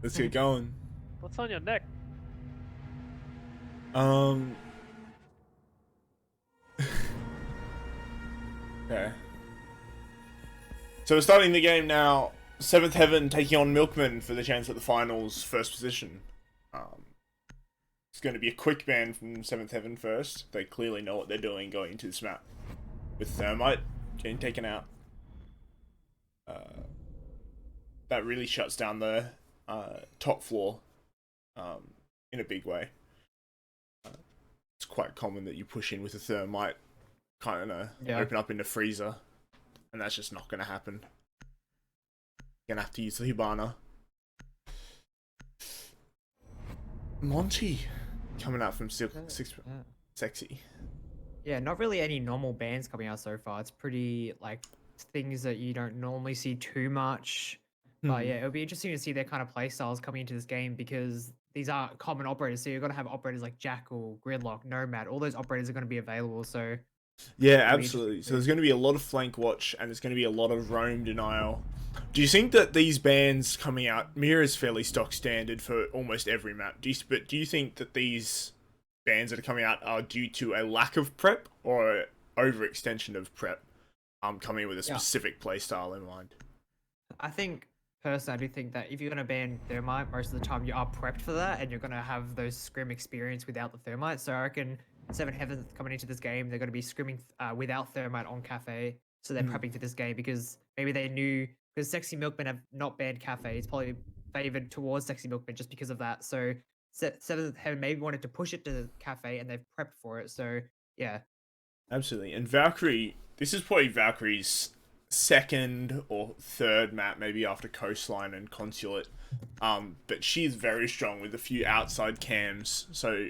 Let's get going. What's on your neck? Um. Okay. So we're starting the game now. Seventh Heaven taking on Milkman for the chance at the finals, first position. It's going to be a quick ban from Seventh Heaven first. They clearly know what they're doing going into this map. With Thermite getting taken out. That really shuts down the top floor in a big way. It's quite common that you push in with a Thermite, kind of open up into Freezer, and that's just not going to happen. You're going to have to use the Hibana. Monty coming out from Sexy. Yeah, not really any normal bands coming out so far. It's pretty, like, things that you don't normally see too much. But yeah, it'll be interesting to see their kind of play styles coming into this game because these are common operators. So you're going to have operators like Jackal, Gridlock, Nomad. All those operators are going to be available. So yeah, absolutely. So there's going to be a lot of flank watch and there's going to be a lot of roam denial. Do you think that these bans coming out, Mira is fairly stock standard for almost every map? But do you think that these bans that are coming out are due to a lack of prep or overextension of prep? Coming with a specific playstyle in mind. I think personally, I do think that if you're going to ban Thermite, most of the time you are prepped for that and you're going to have those scrim experience without the Thermite. So I reckon Seven Heavens coming into this game, they're going to be scrimming without Thermite on Cafe. So they're prepping for this game because maybe they knew, because Sexy Milkman have not banned Cafe. It's probably favored towards Sexy Milkman just because of that. So Seventh Heaven maybe wanted to push it to Cafe and they've prepped for it. So yeah. Absolutely. And Valkyrie, this is probably Valkyrie's second or third map, maybe after Coastline and Consulate. But she's very strong with a few outside cams. So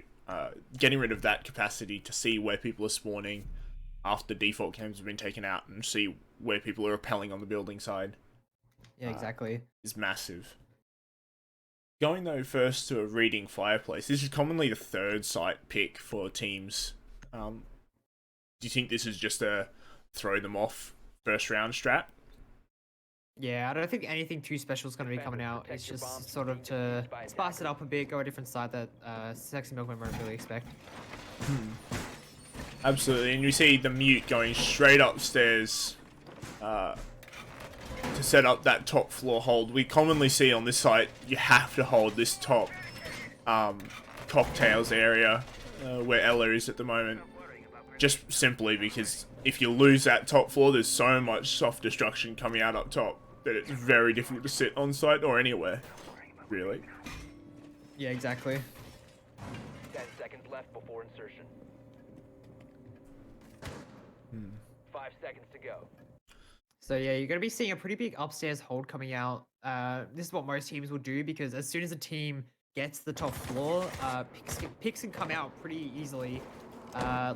getting rid of that capacity to see where people are spawning after default cams have been taken out and see where people are rappelling on the building side. Yeah, exactly. Is massive. Going though first to a reading fireplace. This is commonly the third site pick for teams. Do you think this is just a throw them off first round strat? Yeah, I don't think anything too special is going to be coming out. It's just sort of to spice it up a bit, go a different side that Sexy Milkman won't really expect. Absolutely, and you see the mute going straight upstairs to set up that top floor hold. We commonly see on this site, you have to hold this top cocktails area where Ella is at the moment. Just simply because if you lose that top floor, there's so much soft destruction coming out up top that it's very difficult to sit on site or anywhere, really. Yeah, exactly. 10 seconds left before insertion. 5 seconds to go. So yeah, you're going to be seeing a pretty big upstairs hold coming out. This is what most teams will do because as soon as a team gets the top floor, picks can come out pretty easily.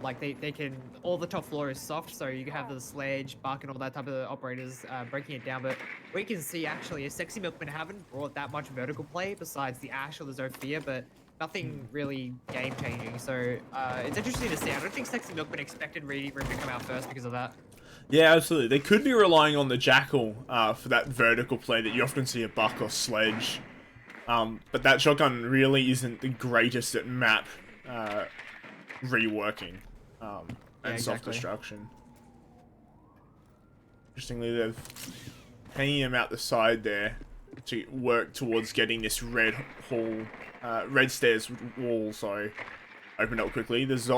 Like they can, all the top floor is soft, so you can have the Sledge, Buck, and all that type of operators breaking it down. But we can see actually, a Sexy Milkman haven't brought that much vertical play besides the Ash or the Zofia, but nothing really game changing. So it's interesting to see. I don't think Sexy Milkman expected Reading Room to come out first because of that. Yeah, absolutely. They could be relying on the Jackal for that vertical play that you often see a Buck or Sledge. But that shotgun really isn't the greatest at map reworking and soft destruction. Interestingly, they're hanging him out the side there to work towards getting this red stairs wall, opened up quickly. There's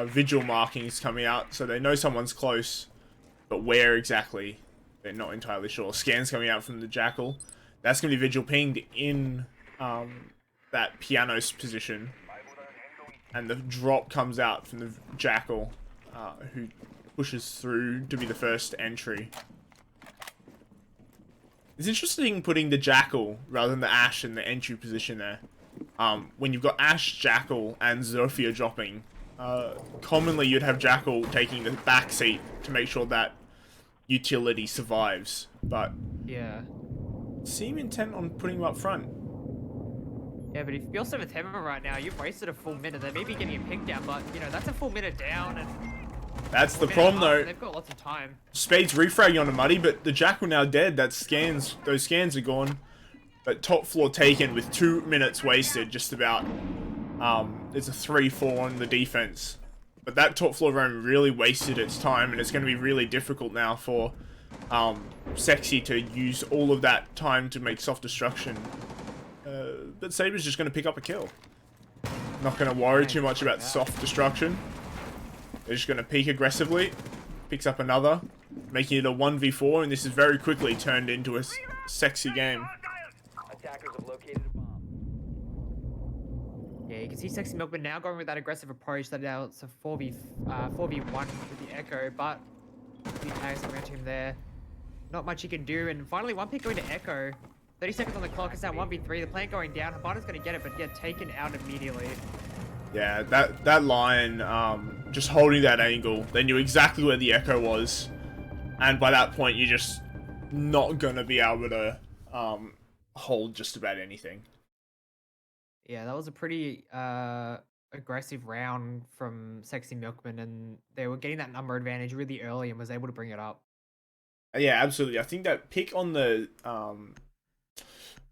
vigil markings coming out, so they know someone's close, but where exactly, they're not entirely sure. Scans coming out from the Jackal. That's going to be vigil pinged in that piano's position. And the drop comes out from the Jackal, who pushes through to be the first entry. It's interesting putting the Jackal rather than the Ash in the entry position there. When you've got Ash, Jackal, and Zofia dropping, commonly you'd have Jackal taking the back seat to make sure that utility survives. But yeah, seem intent on putting him up front. Yeah, but if you're 7th Heaven right now, you've wasted a full minute. They may be getting a pick down, but, you know, that's a full minute down. And that's the problem, though. They've got lots of time. Spade's refragging on a Muddy, but the Jackal now dead. Those scans are gone. But top floor taken with 2 minutes wasted, just about. There's a 3-4 on the defense. But that top floor roam really wasted its time, and it's going to be really difficult now for Sexy to use all of that time to make soft destruction. But Saber's just going to pick up a kill. Not going to worry too much about soft destruction. They're just going to peek aggressively. Picks up another, making it a 1v4, and this is very quickly turned into a Sexy game. Attackers have located a bomb. Yeah, you can see Sexy Milkman now going with that aggressive approach. That now it's a 4v1 with the Echo, but the tags around him there. Not much he can do, and finally one pick going to Echo. 30 seconds on the clock. It's now 1v3. The plant going down. Habana's going to get it, but get taken out immediately. Yeah, that line, just holding that angle, they knew exactly where the Echo was, and by that point you're just not gonna be able to hold just about anything. Yeah, that was a pretty aggressive round from Sexy Milkman, and they were getting that number advantage really early and was able to bring it up. Yeah, absolutely. I think that pick on the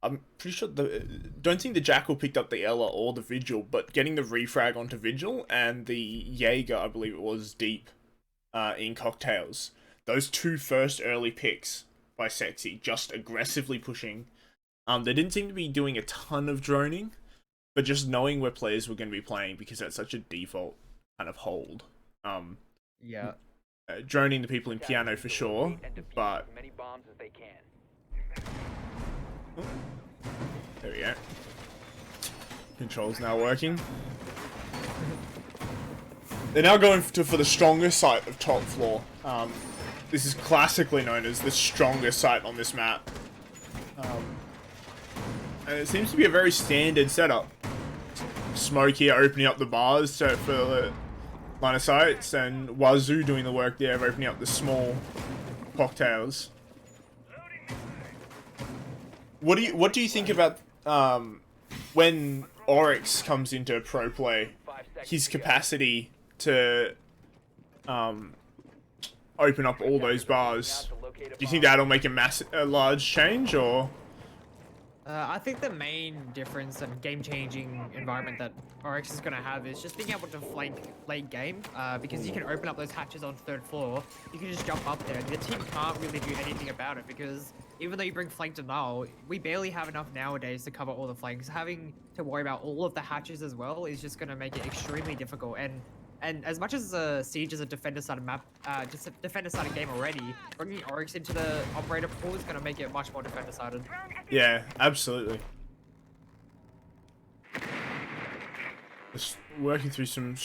I'm pretty sure don't think the Jackal picked up the Ella or the Vigil, but getting the refrag onto Vigil and the Jaeger, I believe it was, deep in Cocktails. Those 2 first early picks by Sexy, just aggressively pushing. They didn't seem to be doing a ton of droning, but just knowing where players were going to be playing, because that's such a default kind of hold. Yeah. Droning the people in piano for sure, but as many bombs as they can. there we go. Controls now working. They're now going for the strongest site of top floor. This is classically known as the strongest site on this map. And it seems to be a very standard setup. Smoke here opening up the bars for the line of sights, and Wazoo doing the work there of opening up the small Cocktails. What do you think about when Oryx comes into pro play, his capacity to open up all those bars? Do you think that'll make a large change, or? I think the main difference and game-changing environment that Oryx is going to have is just being able to flank late game, because you can open up those hatches on 3rd floor. You can just jump up there, and the team can't really do anything about it, because even though you bring flank denial, we barely have enough nowadays to cover all the flanks. Having to worry about all of the hatches as well is just going to make it extremely difficult. And as much as Siege is a defender-sided map, just a defender-sided game already, bringing Oryx into the operator pool is going to make it much more defender-sided. Yeah, absolutely. Just working through some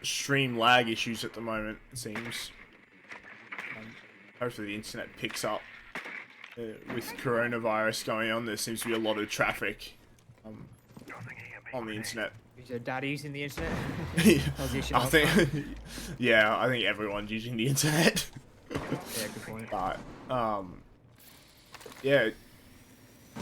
stream lag issues at the moment, it seems. Hopefully the internet picks up. With coronavirus going on, there seems to be a lot of traffic on the internet. Is your daddy using the internet? I think, yeah, I think everyone's using the internet. Yeah, good point. But, yeah,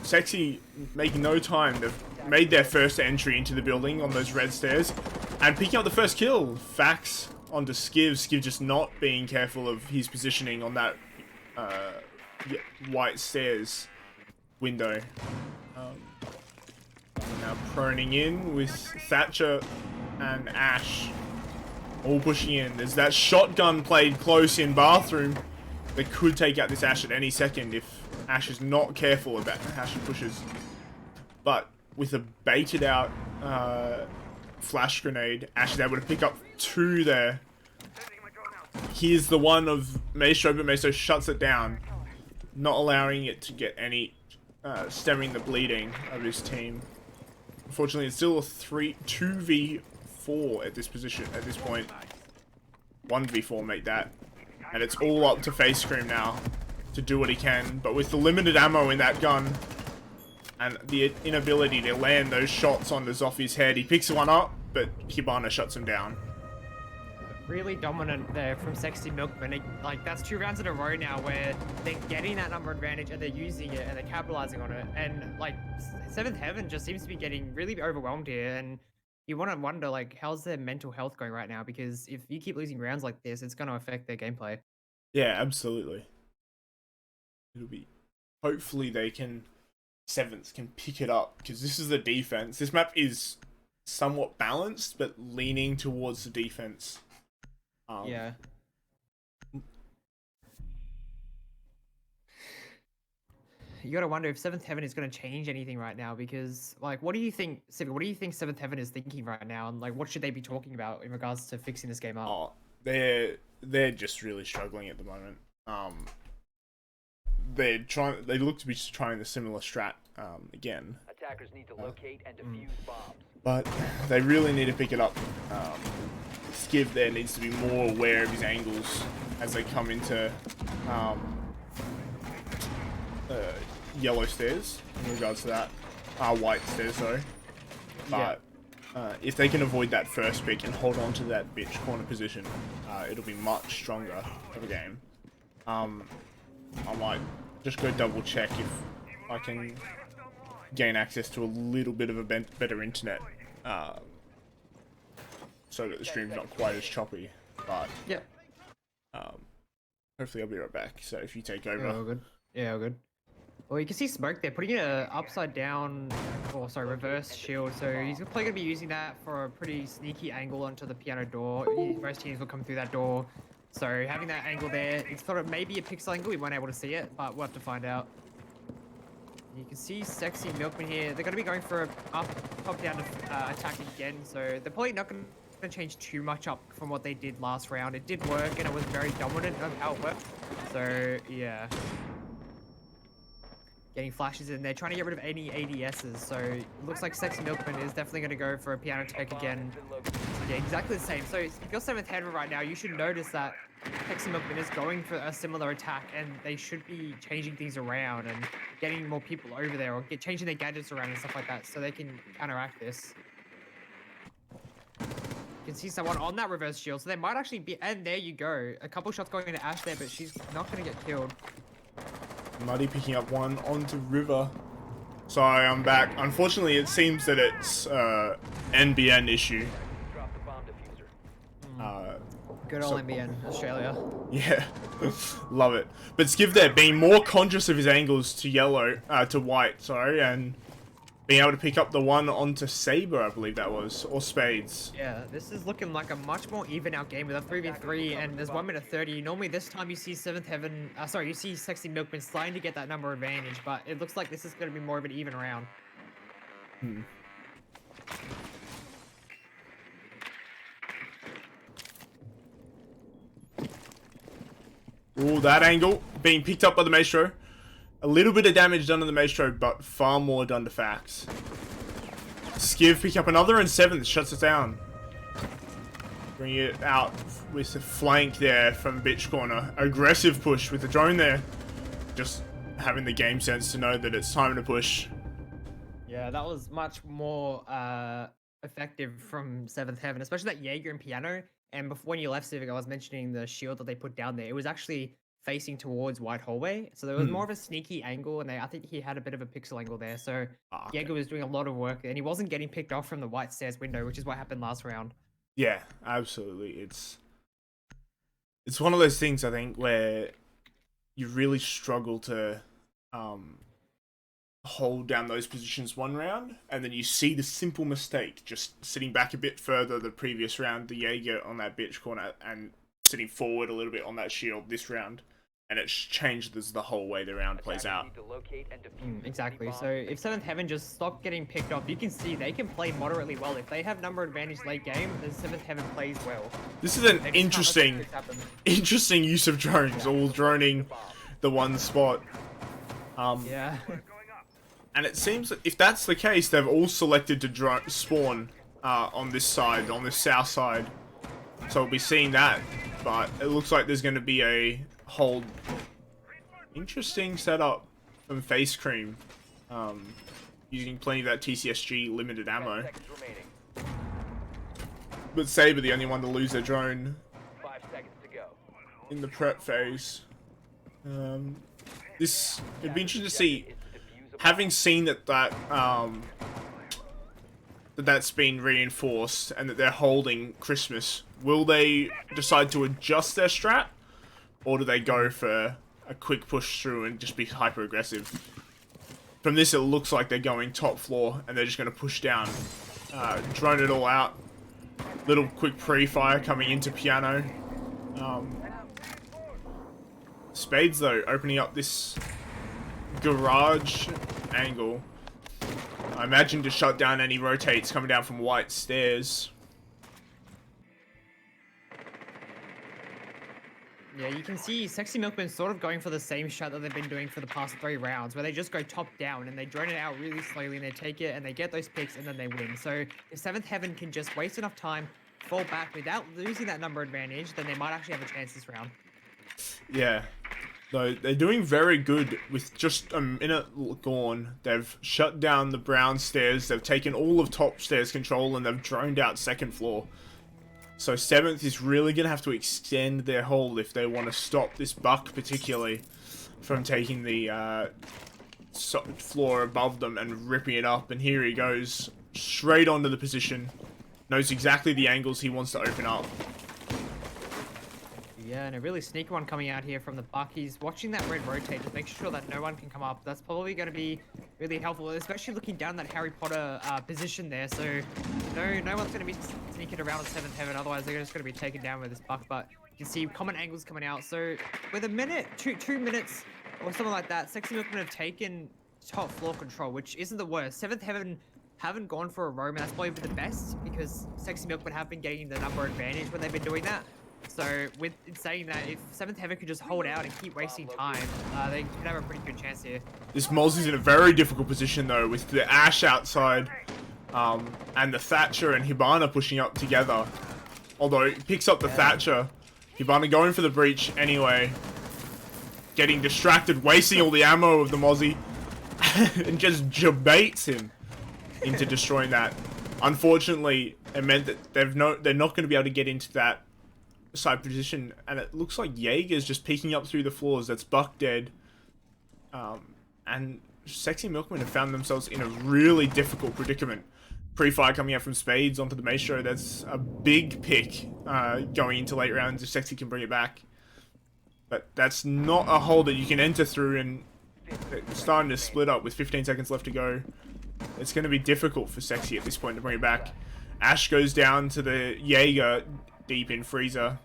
Sexy making no time. They've made their first entry into the building on those red stairs and picking up the first kill. Fax onto Skiv. Skiv just not being careful of his positioning on that white stairs window. Now proning in with Thatcher and Ash all pushing in. There's that shotgun played close in bathroom that could take out this Ash at any second if Ash is not careful about how she pushes. But with a baited out flash grenade, Ash is able to pick up 2 there. Here's the one of Maestro, but Maestro shuts it down, not allowing it to get any stemming the bleeding of his team. Unfortunately, it's still a 2v4 at this position, at this point. 1v4 make that. And it's all up to Face Cream now to do what he can. But with the limited ammo in that gun and the inability to land those shots onto Zoffy's head, he picks one up, but Hibana shuts him down. Really dominant there from Sexy Milkman. Like, that's 2 rounds in a row now where they're getting that number advantage and they're using it and they're capitalizing on it. And like, 7th Heaven just seems to be getting really overwhelmed here. And you want to wonder, like, how's their mental health going right now? Because if you keep losing rounds like this, it's going to affect their gameplay. Yeah, absolutely. It'll be. Hopefully they can Seventh can pick it up, because this is the defense. This map is somewhat balanced, but leaning towards the defense. Yeah. You gotta wonder if Seventh Heaven is gonna change anything right now, because like, what do you think, Civic? What do you think Seventh Heaven is thinking right now, and like, what should they be talking about in regards to fixing this game up? Oh, they're just really struggling at the moment. They look to be just trying the similar strat again. Attackers need to locate and defuse bombs. But they really need to pick it up. Skiv there needs to be more aware of his angles as they come into yellow stairs in regards to that. White stairs, sorry. But if they can avoid that first pick and hold on to that bitch corner position, it'll be much stronger of a game. I might just go double check if I can gain access to a little bit of a better internet, so that the stream's not quite as choppy. But hopefully I'll be right back. So if you take over. Yeah, all good. Yeah, all good. Well, you can see Smoke there putting a upside down, or sorry, reverse shield. So he's probably gonna be using that for a pretty sneaky angle onto the piano door. Most teams will come through that door. So having that angle there, it's sort of maybe a pixel angle. We weren't able to see it, but we'll have to find out. You can see Sexy Milkman here. They're going to be going for a top down attack again. So they're probably not going to change too much up from what they did last round. It did work, and it was very dominant of how it worked. So yeah. Getting flashes in there, trying to get rid of any ADSs. So it looks like Sexy Milkman is definitely going to go for a piano tech again. Yeah, exactly the same. So if you're 7th heaven right now, you should notice that Sexy Milkman is going for a similar attack, and they should be changing things around and getting more people over there, or changing their gadgets around and stuff like that, so they can counteract this. You can see someone on that reverse shield, so they might actually be, and there you go. A couple shots going into Ash there, but she's not going to get killed. Muddy picking up one onto River. Sorry, I'm back. Unfortunately, it seems that it's NBN issue. Drop the bomb diffuser. Good old NBN, Australia. Yeah, love it. But Skiv there being more conscious of his angles to yellow, to white, sorry, and being able to pick up the one onto Saber, I believe that was, or Spades. Yeah, this is looking like a much more even out game with a 3v3, and there's 1 minute 30. Normally this time you see 7th Heaven, you see Sexy Milkman starting to get that number advantage, but it looks like this is going to be more of an even round. Ooh, that angle being picked up by the Maestro. A little bit of damage done to the Maestro, but far more done to Fax. Skiv pick up another, and 7th shuts it down. Bring it out with the flank there from bitch corner. Aggressive push with the drone there. Just having the game sense to know that it's time to push. Yeah, that was much more effective from 7th Heaven, especially that Jaeger and piano. And before, when you left Civic, I was mentioning the shield that they put down there. It was actually facing towards White Hallway, so there was more of a sneaky angle, and I think he had a bit of a pixel angle there. So Jaeger was doing a lot of work, and he wasn't getting picked off from the white stairs window, which is what happened last round. Yeah, absolutely. It's one of those things, I think, where you really struggle to hold down those positions one round, and then you see the simple mistake, just sitting back a bit further the previous round, the Jaeger on that bitch corner, and sitting forward a little bit on that shield this round, and it's changed as the whole way the round plays out. Exactly. So if 7th Heaven just stop getting picked off, you can see they can play moderately well. If they have number advantage late game, then 7th Heaven plays well. This is an interesting use of drones, all droning the one spot. Yeah. And it seems that if that's the case, they've all selected to spawn on this side, on the south side. So we'll be seeing that. But it looks like there's going to be a whole interesting setup from Face Cream. Using plenty of that TCSG limited ammo. But Saber the only one to lose their drone 5 seconds to go. in the prep phase. It'd be interesting to see, having seen that's been reinforced and that they're holding Christmas, will they decide to adjust their strat, or do they go for a quick push through and just be hyper aggressive? from this, it looks like they're going top floor, and they're just going to push down. Drone it all out. Little quick pre-fire coming into Piano. Spades, though, opening up this garage angle. I imagine to shut down any rotates coming down from White stairs. Yeah, you can see Sexy Milkman sort of going for the same shot that they've been doing for the past 3 rounds, where they just go top down and they drone it out really slowly and they take it and they get those picks and then they win. So if Seventh Heaven can just waste enough time, fall back without losing that number advantage, then they might actually have a chance this round. Yeah. So they're doing very good with just a minute gone. They've shut down the brown stairs, they've taken all of top stairs control, and they've droned out second floor. So 7th is really going to have to extend their hold if they want to stop this buck particularly from taking the floor above them and ripping it up. And here he goes, straight onto the position. Knows exactly the angles he wants to open up. Yeah, and a really sneaky one coming out here from the buck. He's watching that red rotate to make sure that no one can come up. That's probably going to be really helpful, especially looking down that Harry Potter position there. So no one's going to be sneaking around with 7th Heaven. Otherwise, they're just going to be taken down with this buck. But you can see common angles coming out. So with a minute, two minutes or something like that, Sexy Milkman have taken top floor control, which isn't the worst. 7th Heaven haven't gone for a roam, and that's probably the best because Sexy Milkman have been getting the number advantage when they've been doing that. So, with saying that, if 7th Heaven could just hold out and keep wasting time, they could have a pretty good chance here. This Moz is in a very difficult position, though, with the Ash outside, and the Thatcher and Hibana pushing up together. Although, he picks up the Thatcher. Hibana going for the breach anyway. Getting distracted, wasting all the ammo of the Mozzie, and just debates him into destroying that. Unfortunately, it meant that they're not going to be able to get into that side position, and it looks like Jaeger's just peeking up through the floors. That's Buck dead, and Sexy Milkman have found themselves in a really difficult predicament. Pre-fire coming out from Spades onto the Maestro. That's a big pick going into late rounds if Sexy can bring it back, but that's not a hole that you can enter through, and it's starting to split up with 15 seconds left to go. It's going to be difficult for Sexy at this point to bring it back. Ash goes down to the Jaeger deep in freezer,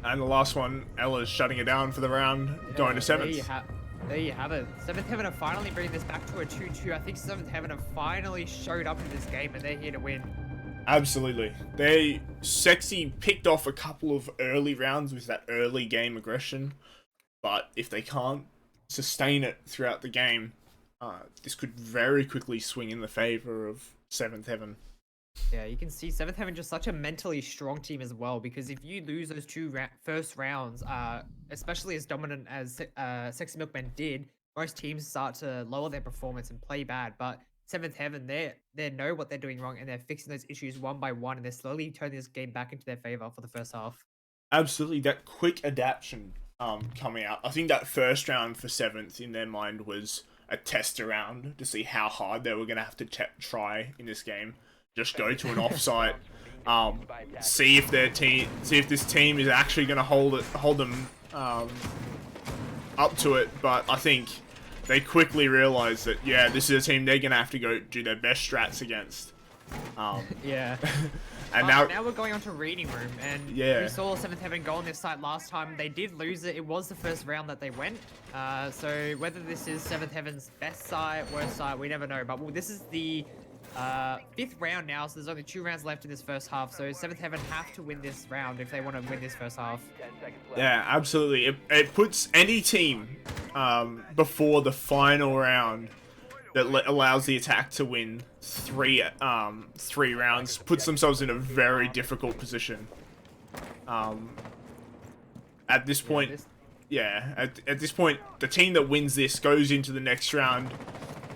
and the last one, Ella's shutting it down for the round, going to 7th. There you have it. 7th Heaven are finally bringing this back to a 2-2. I think 7th Heaven have finally showed up in this game, and they're here to win. Absolutely. Sexy picked off a couple of early rounds with that early game aggression, but if they can't sustain it throughout the game, this could very quickly swing in the favor of 7th Heaven. Yeah, you can see 7th Heaven just such a mentally strong team as well, because if you lose those first rounds, especially as dominant as Sexy Milkman did, most teams start to lower their performance and play bad. But 7th Heaven, they know what they're doing wrong, and they're fixing those issues one by one, and they're slowly turning this game back into their favor for the first half. Absolutely, that quick adaptation coming out. I think that first round for 7th in their mind was a tester round to see how hard they were going to have to try in this game. Just go to an offsite, see if this team is actually going to hold them up to it. But I think they quickly realized that this is a team they're going to have to go do their best strats against. Yeah. And now we're going on to Reading Room, and yeah, we saw 7th Heaven go on this site last time. They did lose it. It was the first round that they went. So whether this is 7th Heaven's best site, worst site, we never know. But this is the 5th round now, so there's only 2 rounds left in this first half. So 7th Heaven have to win this round if they want to win this first half. Yeah, absolutely. It puts any team before the final round that allows the attack to win 3 rounds, puts themselves in a very difficult position. At this point, at this point, the team that wins this goes into the next round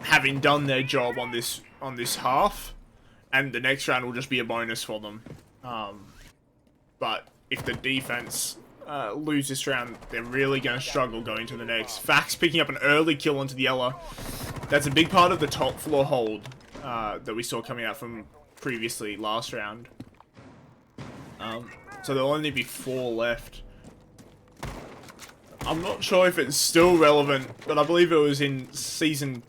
having done their job on this half, and the next round will just be a bonus for them. But if the defense lose this round, they're really going to struggle going to the next. Fax picking up an early kill onto the Ella. That's a big part of the top floor hold that we saw coming out from previously last round. So there'll only be 4 left. I'm not sure if it's still relevant, but I believe it was in Season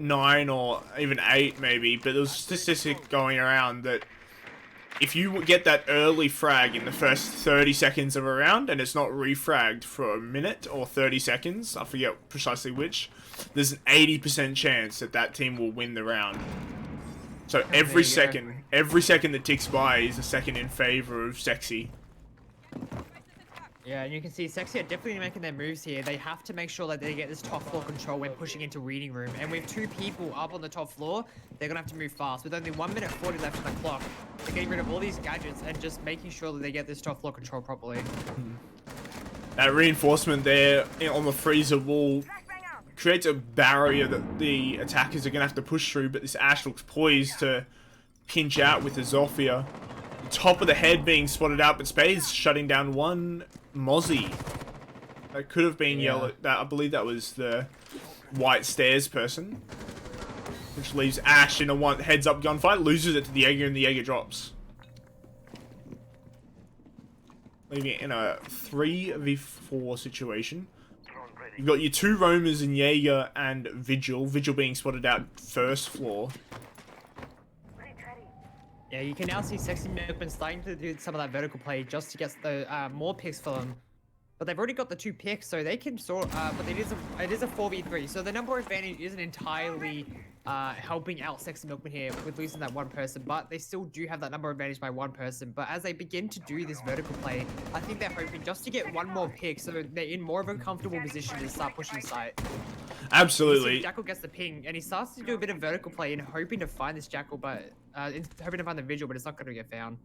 9 or even 8 maybe, but there was a statistic going around that if you get that early frag in the first 30 seconds of a round and it's not refragged for a minute or 30 seconds, I forget precisely which, there's an 80% chance that that team will win the round. So every second that ticks by is a second in favor of Sexy. Yeah, and you can see Sexy are definitely making their moves here. They have to make sure that they get this top floor control when pushing into reading room. And with 2 people up on the top floor, they're going to have to move fast. With only 1 minute 40 left on the clock, they're getting rid of all these gadgets and just making sure that they get this top floor control properly. That reinforcement there on the freezer wall creates a barrier that the attackers are going to have to push through, but this Ash looks poised to pinch out with the Zofia. Top of the head being spotted out, but Spades shutting down one Mozzie. That could have been yellow. I believe that was the white stairs person, which leaves Ash in a heads-up gunfight, loses it to the Jaeger, and the Jaeger drops, leaving it in a 3v4 situation. You've got your 2 roamers in Jaeger and Vigil. Vigil being spotted out first floor. Yeah, you can now see Sexy Milkman starting to do some of that vertical play just to get the more picks for them. But they've already got the 2 picks, so they can sort. But it is a 4v3, so the number advantage isn't entirely helping out Sexy Milkman here with losing that 1 person. But they still do have that number advantage by 1 person. But as they begin to do this vertical play, I think they're hoping just to get 1 more pick, so they're in more of a comfortable position to start pushing site. Absolutely. Jackal gets the ping, and he starts to do a bit of vertical play and hoping to find this Jackal, but hoping to find the Vigil, but it's not going to get found.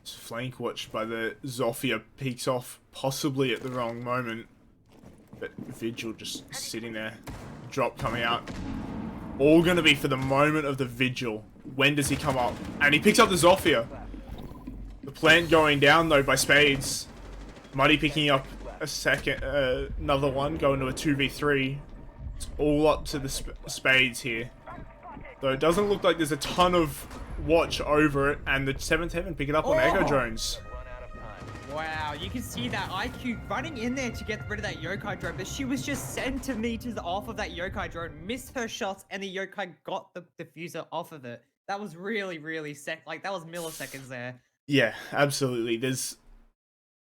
It's flank watched by the Zofia, peeks off possibly at the wrong moment, but Vigil just sitting there. Drop coming out. All going to be for the moment of the Vigil. When does he come up? And he picks up the Zofia. The plant going down though by Spades. Muddy picking up a second, another one, going to a 2v3. It's all up to the Spades here. Though it doesn't look like there's a ton of watch over it, and the 7th Heaven pick it up on Echo Drones. Wow, you can see that IQ running in there to get rid of that Yokai drone, but she was just centimeters off of that Yokai drone, missed her shots, and the Yokai got the diffuser off of it. That was really, really that was milliseconds there. Yeah, absolutely. There's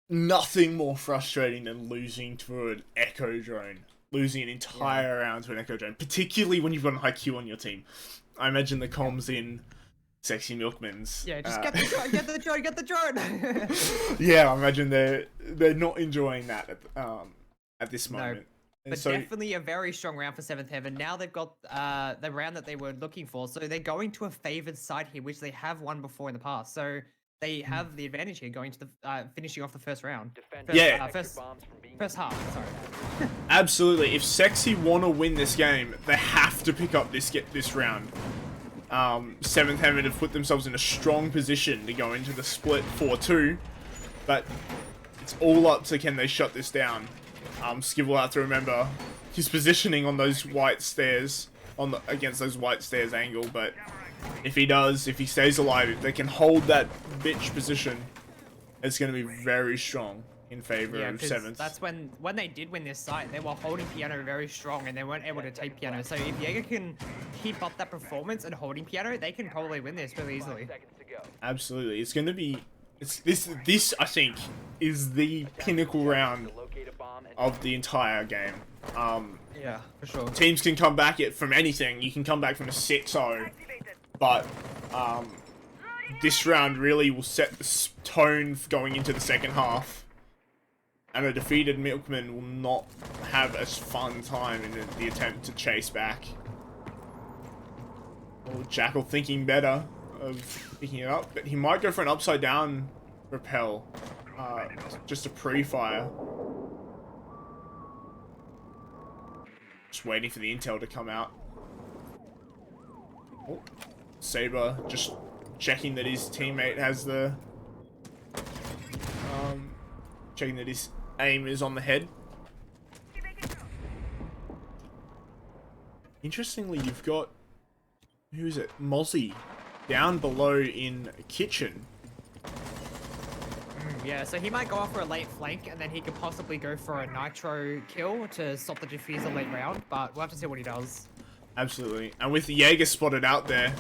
nothing more frustrating than losing to an Echo drone. Losing an entire round to an Echo drone, particularly when you've got an IQ on your team. I imagine the comms in Sexy Milkman's. Yeah, just get the drone, get the drone. Yeah, I imagine they're not enjoying that at this moment. No, but definitely a very strong round for 7th Heaven. Now they've got the round that they were looking for, so they're going to a favored side here, which they have won before in the past. So they have the advantage here going to the finishing off the first round. First half, sorry. Absolutely. If Sexy want to win this game, they have to pick up this round. 7th Heaven have put themselves in a strong position to go into the split 4-2, but it's all up to can they shut this down. Skiv will have to remember his positioning on those white stairs, against those white stairs angle, but if he stays alive, if they can hold that bitch position, it's going to be very strong in favor of 7th. That's when they did win this site, they were holding Piano very strong and they weren't able to take Piano. So if Jaeger can keep up that performance and holding Piano, they can probably win this really easily. Absolutely. It's going to be... This, I think, is the pinnacle round of the entire game. Yeah, for sure. Teams can come back from anything. You can come back from a 6-0, but this round really will set the tone going into the second half. And a defeated Milkman will not have a fun time in the attempt to chase back. Oh, Jackal thinking better of picking it up, but he might go for an upside down rappel. Just a pre-fire. Just waiting for the intel to come out. Oh, Saber just checking that his teammate has the... checking that his aim is on the head. Interestingly, you've got... Who is it? Mozzie down below in kitchen. Yeah, so he might go off for a late flank, and then he could possibly go for a nitro kill to stop the diffuser late round, but we'll have to see what he does. Absolutely. And with the Jaeger spotted out there,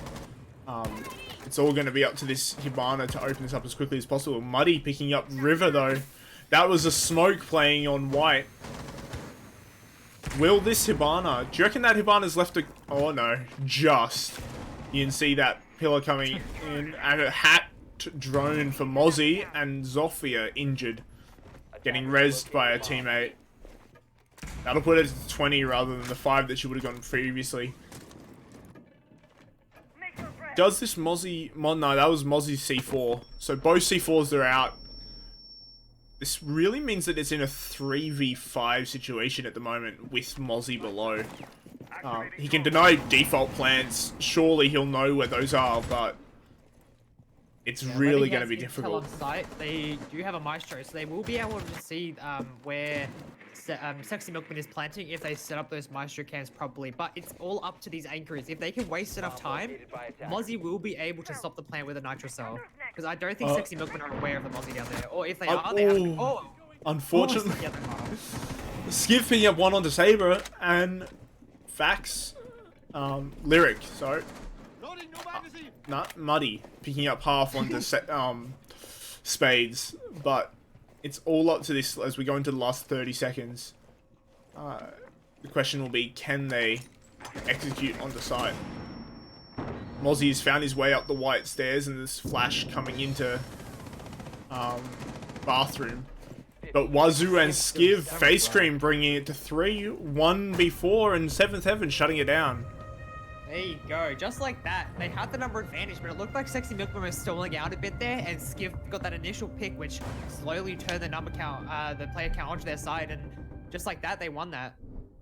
it's all going to be up to this Hibana to open this up as quickly as possible. Muddy picking up River, though. That was a smoke playing on white. Will this Hibana... Do you reckon that Hibana's left a... Oh, no. Just. You can see that pillar coming in. And a hat drone for Mozzie. And Zofia injured. Getting rezzed by a teammate. That'll put it to 20 rather than the 5 that she would have gotten previously. Does this Mozzie... No, that was Mozzie's C4. So both C4s are out. This really means that it's in a 3v5 situation at the moment with Mozzie below. He can deny default plants. Surely he'll know where those are, but... It's really going to be difficult. On site, they do have a maestro, so they will be able to see where Sexy Milkman is planting if they set up those maestro cams properly. But it's all up to these anchors. If they can waste enough time, Mozzie will be able to stop the plant with a nitro cell. Because I don't think Sexy Milkman are aware of the Mozzie down there. Or if they are, they have... Oh! Unfortunately. Skiv picking up one onto Saber, and Fax, Lyric, sorry. Not Muddy picking up half onto Spades, but it's all up to this as we go into the last 30 seconds. The question will be, can they execute on the site? Mozzie has found his way up the white stairs, and there's flash coming into bathroom. But Wazoo and Skiv, Face Cream bringing it to 3, 1v4, and 7th Heaven shutting it down. There you go, just like that. They had the number advantage, but it looked like Sexy Milkman was stalling out a bit there, and Skiv got that initial pick, which slowly turned the number count, the player count onto their side, and just like that, they won that.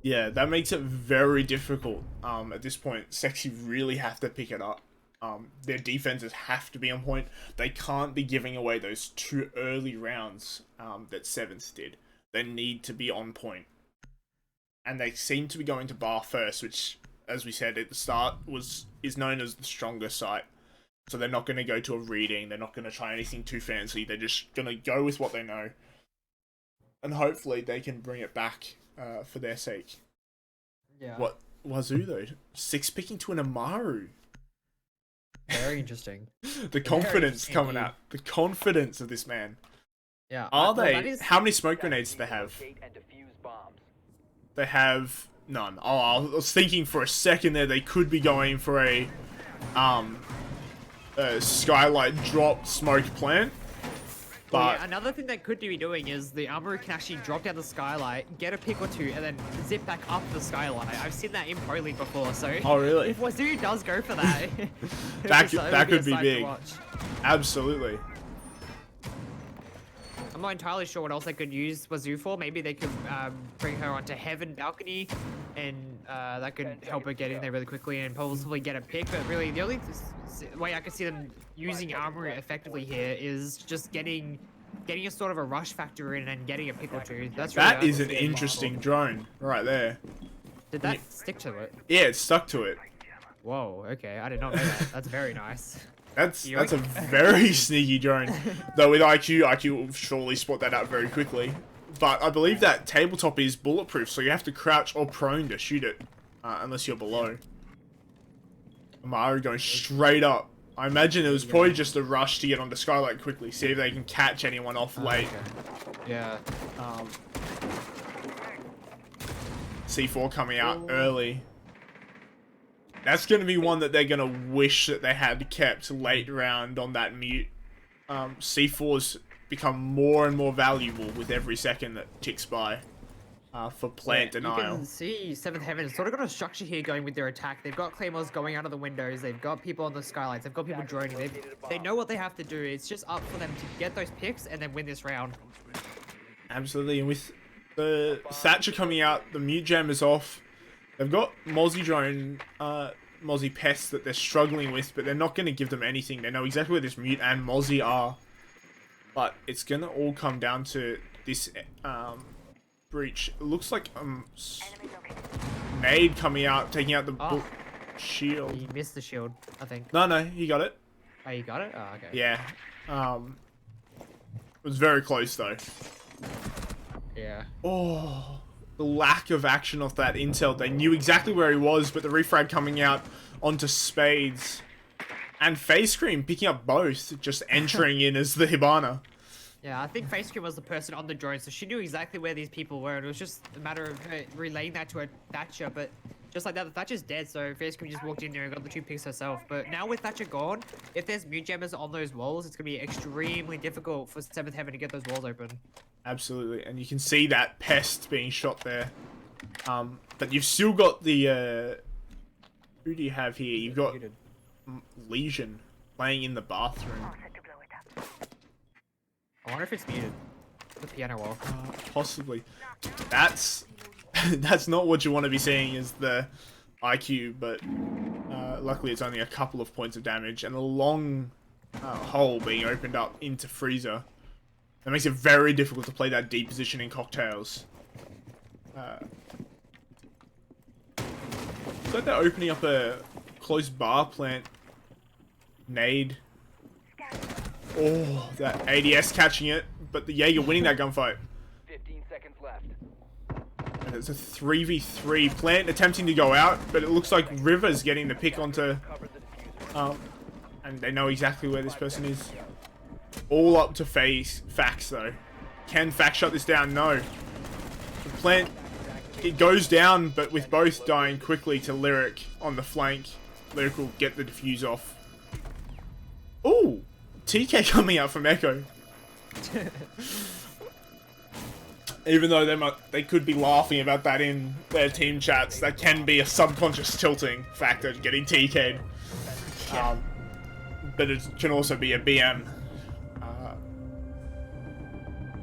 Yeah, that makes it very difficult. At this point, Sexy really have to pick it up. Their defenses have to be on point. They can't be giving away those 2 early rounds that 7th did. They need to be on point. And they seem to be going to bar first, which, as we said at the start, is known as the stronger site. So they're not going to go to a reading. They're not going to try anything too fancy. They're just going to go with what they know. And hopefully they can bring it back for their sake. Yeah. What? Wazoo, though? 6 picking to an Amaru. Very interesting. The confidence coming out. The confidence of this man. Yeah. Are they? Is... How many smoke grenades do they have? They have none. Oh, I was thinking for a second there they could be going for a skylight drop smoke plant. But well, yeah, another thing they could be doing is the Armorer can actually drop down the skylight, get a pick or 2, and then zip back up the skylight. I've seen that in Pro League before, so... Oh, really? If Wazoo does go for that... that could be big. Absolutely. I'm not entirely sure what else they could use Wazoo for. Maybe they could bring her onto Heaven balcony, and that could help her get in there really quickly and possibly get a pick. But really, the only way I could see them using Armory effectively here is just getting a sort of a rush factor in and getting a pick or 2. That is an interesting drone right there. Did that stick to it? Yeah, it stuck to it. Whoa, okay, I did not know that. That's very nice. That's a very sneaky drone. Though with IQ will surely spot that out very quickly. But I believe that tabletop is bulletproof, so you have to crouch or prone to shoot it, unless you're below. Amaru going straight up. I imagine it was probably just a rush to get onto Skylight quickly, see if they can catch anyone off late. Okay. Yeah. C4 coming out early. That's going to be one that they're going to wish that they had kept late round on that mute. C4's become more and more valuable with every second that ticks by for plant denial. You can see 7th Heaven has sort of got a structure here going with their attack. They've got claymores going out of the windows. They've got people on the skylights. They've got people droning. They know what they have to do. It's just up for them to get those picks and then win this round. Absolutely. And with the Thatcher coming out, the mute jam is off. They've got Mozzie drone, Mozzie Pest that they're struggling with, but they're not going to give them anything. They know exactly where this mute and Mozzie are. But it's going to all come down to this breach. It looks like Nade coming out, taking out the shield. He missed the shield, I think. No, he got it. Oh, you got it? Oh, okay. Yeah. It was very close, though. Yeah. Oh, the lack of action off that intel. They knew exactly where he was, but the refrag coming out onto Spades. And Face Cream picking up both, just entering in as the Hibana. Yeah, I think Face Cream was the person on the drone, so she knew exactly where these people were, and it was just a matter of her relaying that to her Thatcher, but just like that, the Thatcher's dead, so Face Cream just walked in there and got the 2 picks herself. But now with Thatcher gone, if there's mute jammers on those walls, it's going to be extremely difficult for 7th Heaven to get those walls open. Absolutely, and you can see that Pest being shot there. But you've still got the... who do you have here? You've got Legion playing in the bathroom. I wonder if it's muted. The piano wall. Possibly. That's that's not what you want to be seeing as the IQ, but luckily it's only a couple of points of damage and a long hole being opened up into Freezer. That makes it very difficult to play that deep position in cocktails. It's like they're opening up a close bar plant. Nade. Oh, that ADS catching it, but the Jaeger winning that gunfight. 15 seconds left. And it's a 3v3. Plant attempting to go out, but it looks like River's getting the pick onto... and they know exactly where this person is. All up to Fax, though. Can Fax shut this down? No. The Plant... It goes down, but with both dying quickly to Lyric on the flank. Lyric will get the defuse off. Ooh! TK coming out from Echo. Even though they could be laughing about that in their team chats, that can be a subconscious tilting factor, getting TK'd. But it can also be a BM.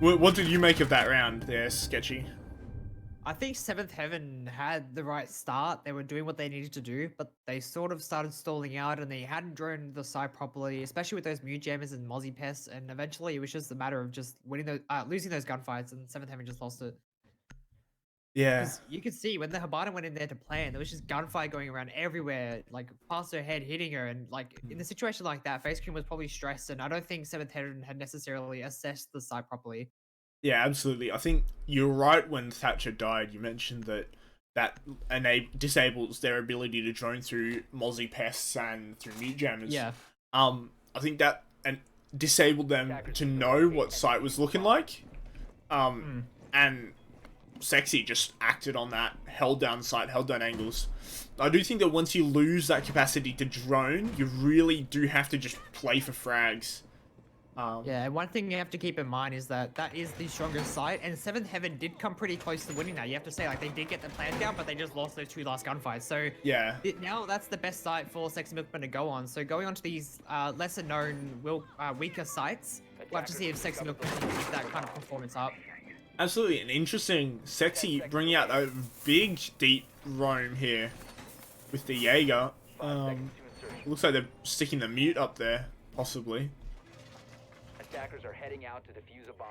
What did you make of that round there, Sketchy? I think 7th Heaven had the right start. They were doing what they needed to do, but they sort of started stalling out and they hadn't droned the side properly, especially with those mute jammers and Mozzie pests. And eventually it was just a matter of just winning those, losing those gunfights, and 7th Heaven just lost it. Yeah. Because you could see when the Hibana went in there to plan, there was just gunfire going around everywhere, like past her head, hitting her. And like in a situation like that, Face Cream was probably stressed, and I don't think 7th Heaven had necessarily assessed the site properly. Yeah, absolutely. I think you're right when Thatcher died. You mentioned that disables their ability to drone through Mozzie pests and through mute jammers. Yeah. I think that disabled them to know what site was looking like. And Sexy just acted on that, held down sight, held down angles. I do think that once you lose that capacity to drone, you really do have to just play for frags. Yeah, and one thing you have to keep in mind is that is the strongest side, and 7th Heaven did come pretty close to winning that. You have to say, like, they did get the plan down, but they just lost those 2 last gunfights. So yeah, now that's the best site for Sexy Milkman to go on. So going on to these lesser known, weaker sites, we'll have to see if Sexy Milkman can keep that kind of performance up. Absolutely, an interesting Sexy bringing out a big deep roam here with the Jaeger. Looks like they're sticking the mute up there, possibly. Attackers are heading out to defuse a bomb.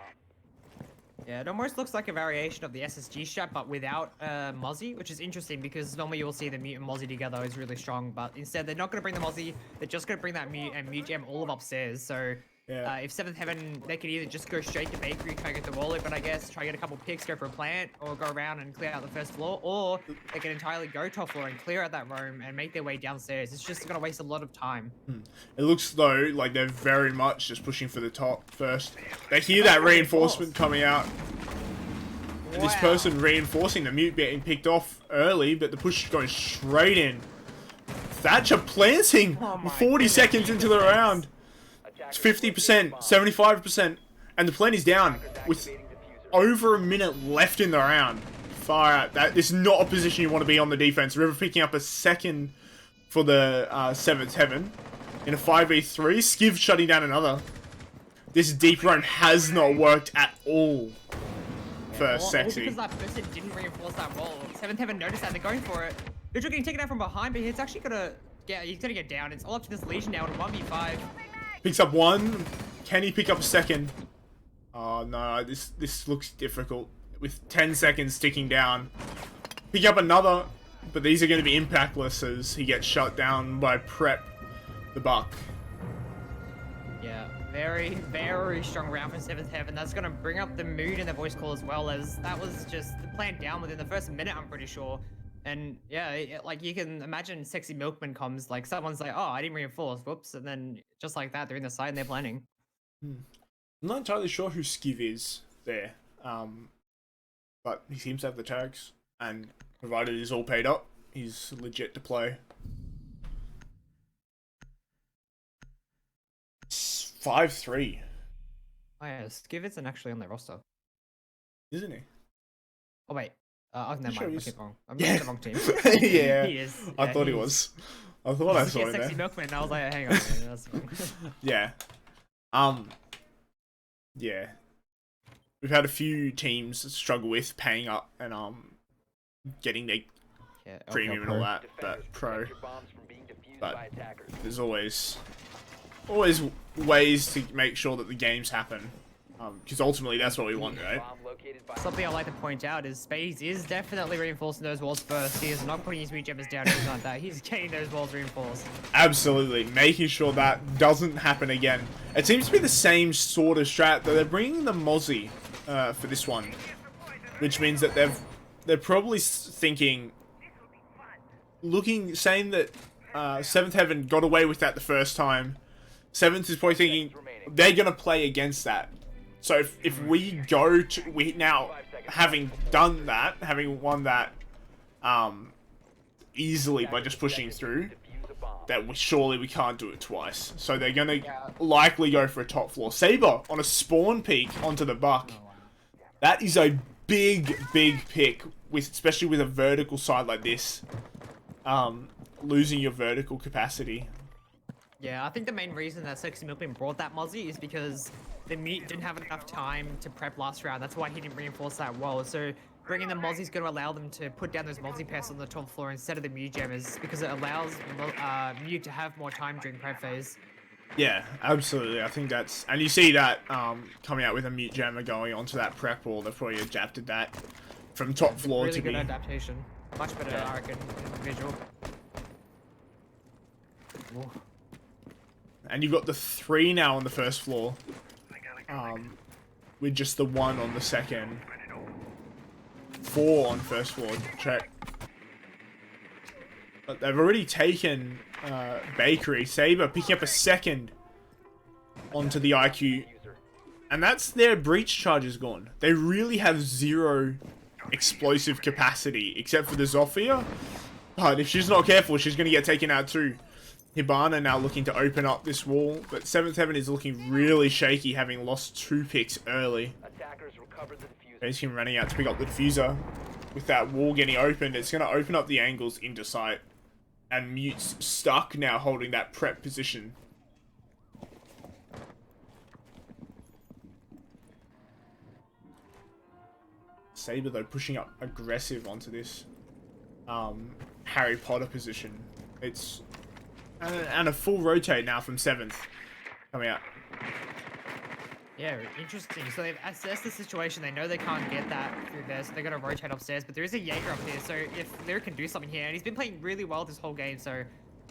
Yeah, it almost looks like a variation of the SSG strat, but without Mozzie, which is interesting because normally you will see the mute and Mozzie together is really strong, but instead they're not going to bring the Mozzie, they're just going to bring that mute and mute jam all of upstairs. So yeah. If 7th Heaven, they could either just go straight to Bakery, try to get the wall open, I guess, try to get a couple picks, go for a plant, or go around and clear out the first floor, or they can entirely go top floor and clear out that room and make their way downstairs. It's just going to waste a lot of time. It looks though like they're very much just pushing for the top first. They hear that reinforcement coming out. And this person reinforcing the mute getting picked off early, but the push is going straight in. Thatcher planting 40 seconds into the round. It's 50%, 75%, and the plant is down with over a minute left in the round. Far out. This is not a position you want to be on the defense. River picking up a second for the 7th Heaven in a 5v3. Skiv shutting down another. This deep run has not worked at all for Sexy. Because that person didn't reinforce that wall. 7th Heaven noticed that, they're going for it. Vigil getting taken out from behind, but he's actually gonna get down. It's all up to this Legion now in 1v5. Picks up one. Can he pick up a second? Oh no, this looks difficult. With 10 seconds ticking down. Pick up another, but these are going to be impactless as he gets shut down by Prep the Buck. Yeah, very, very strong round from 7th Heaven. That's going to bring up the mood in the voice call as well, as that was just planned down within the first minute, I'm pretty sure. And yeah, like you can imagine Sexy Milkman comes, like someone's like, oh, I didn't reinforce, whoops. And then just like that, they're in the side and they're planning. I'm not entirely sure who Skiv is there, but he seems to have the tags, and provided he's all paid up, he's legit to play. 5-3. Oh yeah, Skiv isn't actually on their roster. Isn't he? Oh wait, never Sure mind, he's- I'm wrong. I'm looking at the wrong team. Yeah, He is. I Yeah, thought he is. was. I thought I saw him Sexy there. Milkman, and I was like, hang on, man, that's wrong. Yeah. Yeah. We've had a few teams struggle with paying up and getting their Yeah, premium and all that, Defenders, but pro. protect your bombs from being defused But by attackers. there's always ways to make sure that the games happen, because ultimately that's what we want, right? Bomb located by Something I'd like to point out is Spades is definitely reinforcing those walls first. He is not putting his meat jammers down or anything like that. He's getting those walls reinforced. Absolutely, making sure that doesn't happen again. It seems to be the same sort of strat, though they're bringing the Mozzie for this one, which means that they're probably thinking, saying that 7th Heaven got away with that the first time. 7th is probably thinking they're gonna play against that. So if we go to now having done that, having won that easily by just pushing through, defuse a bomb. that surely we can't do it twice. So they're gonna likely go for a top floor. Saber on a spawn peak onto the buck. That is a big pick, especially with a vertical side like this. Losing your vertical capacity. Yeah, I think the main reason that Sexy Milkman brought that Mozzie is because the meat didn't have enough time to prep last round. That's why he didn't reinforce that wall. So bringing the Mozzie is going to allow them to put down those Mozzie pests on the top floor instead of the Mew Jammers, because it allows Mew to have more time during prep phase. Yeah, absolutely. I think that's, and you see that coming out with a mute jammer going onto that prep wall. They've probably adapted that from top floor Really to good be. adaptation. Much better, Yeah. I reckon, visual. Ooh. And you've got the 3 now on the first floor, with just the 1 on the second. 4 on first floor. Check. But they've already taken Bakery. Saber picking up a second onto the IQ. And that's their breach charges gone. They really have 0 explosive capacity, except for the Zofia. But if she's not careful, she's going to get taken out too. Hibana now looking to open up this wall, but 7th Heaven is looking really shaky, having lost 2 picks early. Attackers recovered the diffuser. There's him running out to pick up the diffuser. With that wall getting opened, it's going to open up the angles into sight. And Mute's stuck now holding that prep position. Saber though pushing up aggressive onto this Harry Potter position. It's and a full rotate now from 7th coming out. Yeah, interesting. So they've assessed the situation. They know they can't get that through there, so they're going to rotate upstairs. But there is a Jaeger up here, so if Lyric can do something here, and he's been playing really well this whole game, so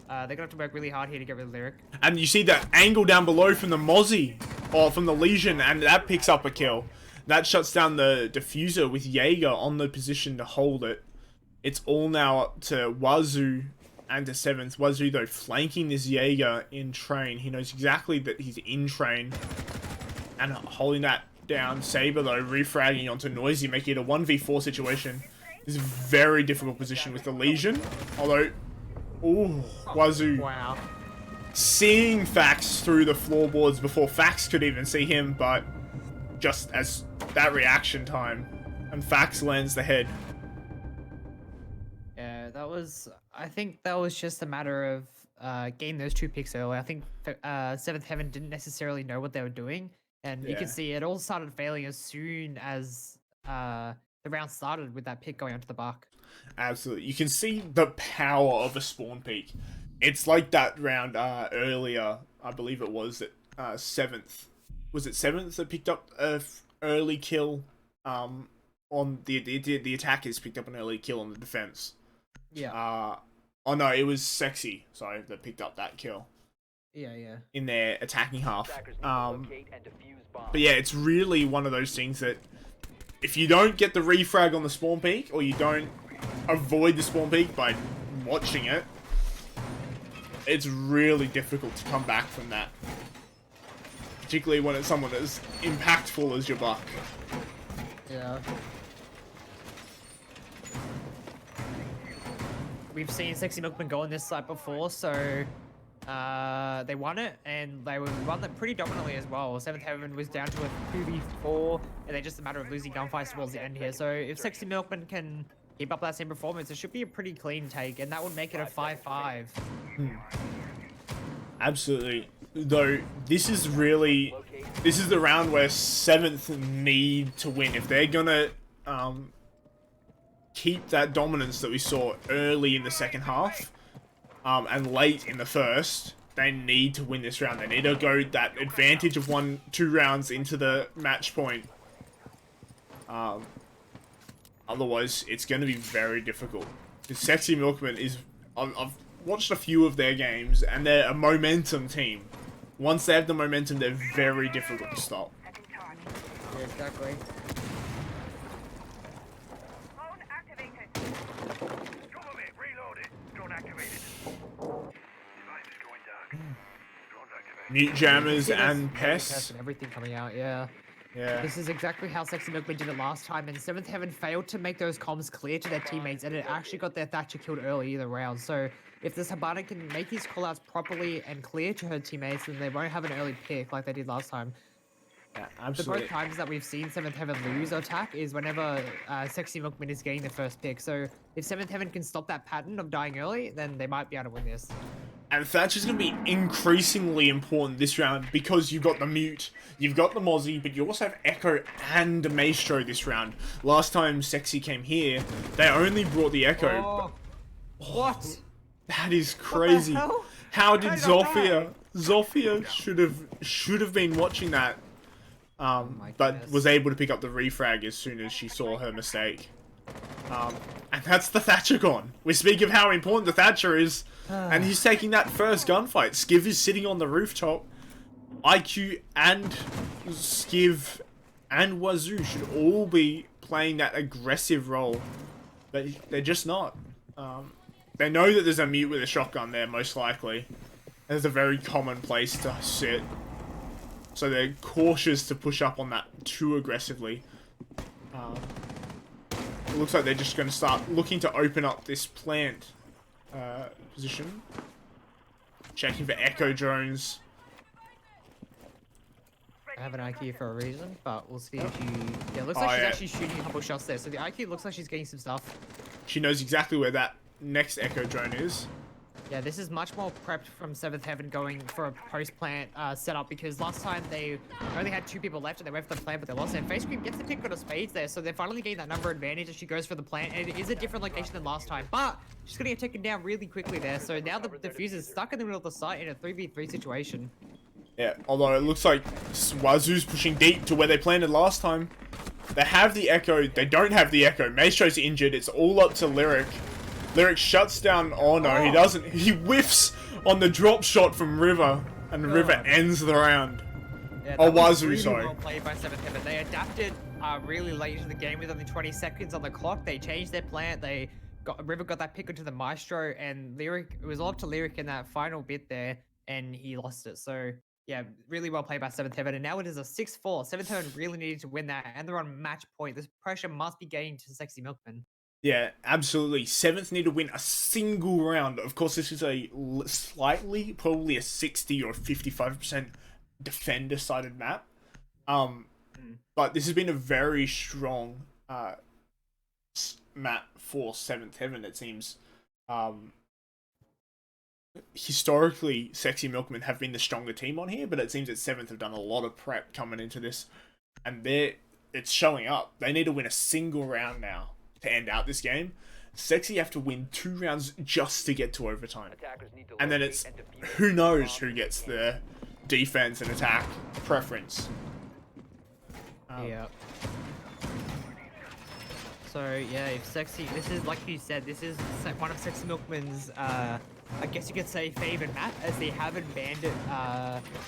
they're going to have to work really hard here to get rid of Lyric. And you see that angle down below from the Mozzie, or from the Legion, and that picks up a kill. That shuts down the diffuser with Jaeger on the position to hold it. It's all now up to Wazoo and to 7th. Wazoo, though, flanking this Jaeger in train. He knows exactly that he's in train. And holding that down. Saber, though, refragging onto Noisy, making it a 1v4 situation. This is a very difficult position with the Legion. Although, ooh, Wazoo Wow. seeing Fax through the floorboards before Fax could even see him, but just as that reaction time. And Fax lands the head. Yeah, I think that was just a matter of getting those 2 picks early. I think 7th Heaven didn't necessarily know what they were doing. And you Yeah. can see it all started failing as soon as the round started with that pick going onto the buck. Absolutely. You can see the power of a spawn peak. It's like that round earlier, I believe it was at 7th. Was it 7th that picked up a early kill on the attackers picked up an early kill on the defense. Yeah. Oh no, it was Sexy, sorry, that picked up that kill. Yeah. in their attacking half. Attackers need to locate and defuse bombs. But yeah, it's really one of those things that if you don't get the refrag on the spawn peak, or you don't avoid the spawn peak by watching it, it's really difficult to come back from that. Particularly when it's someone as impactful as your buck. Yeah. We've seen Sexy Milkman go on this site before, so they won it, and they won it pretty dominantly as well. Seventh Heaven was down to a 2v4, and they're just a matter of losing gunfights towards the end here. So if Sexy Milkman can keep up that same performance, it should be a pretty clean take, and that would make it a 5-5. Absolutely. Though this is the round where 7th need to win if they're gonna keep that dominance that we saw early in the second half and late in the first. They need to win this round. They need to go that advantage of 1-2 rounds into the match point. Otherwise, it's going to be very difficult. Because Sexy Milkman is... I've watched a few of their games, and they're a momentum team. Once they have the momentum, they're very difficult to stop. Yeah, exactly. Drone activated. Cover me. Reloaded. Drone activated. Device is going dark. Drone's activated. Mute jammers Yeah, and Pest pests. and everything coming out, yeah. Yeah. This is exactly how Sexy Milkman did it last time, and 7th Heaven failed to make those comms clear to their teammates, and it actually got their Thatcher killed early in the round. So if this Habana can make these callouts properly and clear to her teammates, then they won't have an early pick like they did last time. Yeah, The absolutely. both times that we've seen 7th Heaven lose attack is whenever Sexy Milkman is getting the first pick. So if 7th Heaven can stop that pattern of dying early, then they might be able to win this. And Thatcher's going to be increasingly important this round because you've got the Mute, you've got the Mozzie, but you also have Echo and Maestro this round. Last time Sexy came here, they only brought the Echo. Oh, what? That is crazy. hell? How did How did I Zofia? Zofia should have been watching that, my but goodness. was able to pick up the refrag as soon as she saw her mistake. And that's the Thatcher gone. We speak of how important the Thatcher is, and he's taking that first gunfight. Skiv is sitting on the rooftop. IQ and Skiv and Wazoo should all be playing that aggressive role, but they're just not. They know that there's a Mute with a shotgun there, most likely. There's a very common place to sit. So they're cautious to push up on that too aggressively. It looks like they're just going to start looking to open up this plant position. Checking for echo drones. I have an IQ for a reason, but we'll see if she... Yeah, it looks Oh, like she's yeah. actually shooting a couple shots there. So the IQ looks like she's getting some stuff. She knows exactly where that next echo drone is. Yeah, this is much more prepped from 7th Heaven going for a post-plant setup because last time they only had 2 people left and they went for the plant, but they lost it. Face Cream gets the pick on a spades there, so they're finally getting that number advantage as she goes for the plant, and it is a different location than last time, but she's gonna get taken down really quickly there, so now the diffuser is stuck in the middle of the site in a 3v3 situation. Yeah, although it looks like Wazoo's pushing deep to where they planted last time. They have the echo, they don't have the echo. Maestro's injured, it's all up to Lyric. Lyric shuts down. Oh no, he doesn't. He whiffs on the drop shot from River, and River ends the round. Yeah, Oh, that was Wazoo, really sorry. well played by 7th Heaven. They adapted really late into the game with only 20 seconds on the clock. They changed their plant. River got that pick into the Maestro, and Lyric, it was all up to Lyric in that final bit there, and he lost it. So yeah, really well played by 7th Heaven. And now it is a 6-4. 7th Heaven really needed to win that, and they're on match point. This pressure must be getting to Sexy Milkman. Yeah, absolutely. 7th need to win a single round. Of course, this is a slightly, probably a 60 or 55% defender-sided map. But this has been a very strong map for 7th Heaven, it seems. Historically, Sexy Milkmen have been the stronger team on here, but it seems that 7th have done a lot of prep coming into this, and it's showing up. They need to win a single round now to end out this game. Sexy have to win 2 rounds just to get to overtime. Attackers need to And then locate it's and defuse who knows bombs who if gets they can. the defense and attack preference. Yeah. So yeah, if Sexy, this is like you said, this is one of Sexy Milkman's, I guess you could say favored map, as they haven't banned it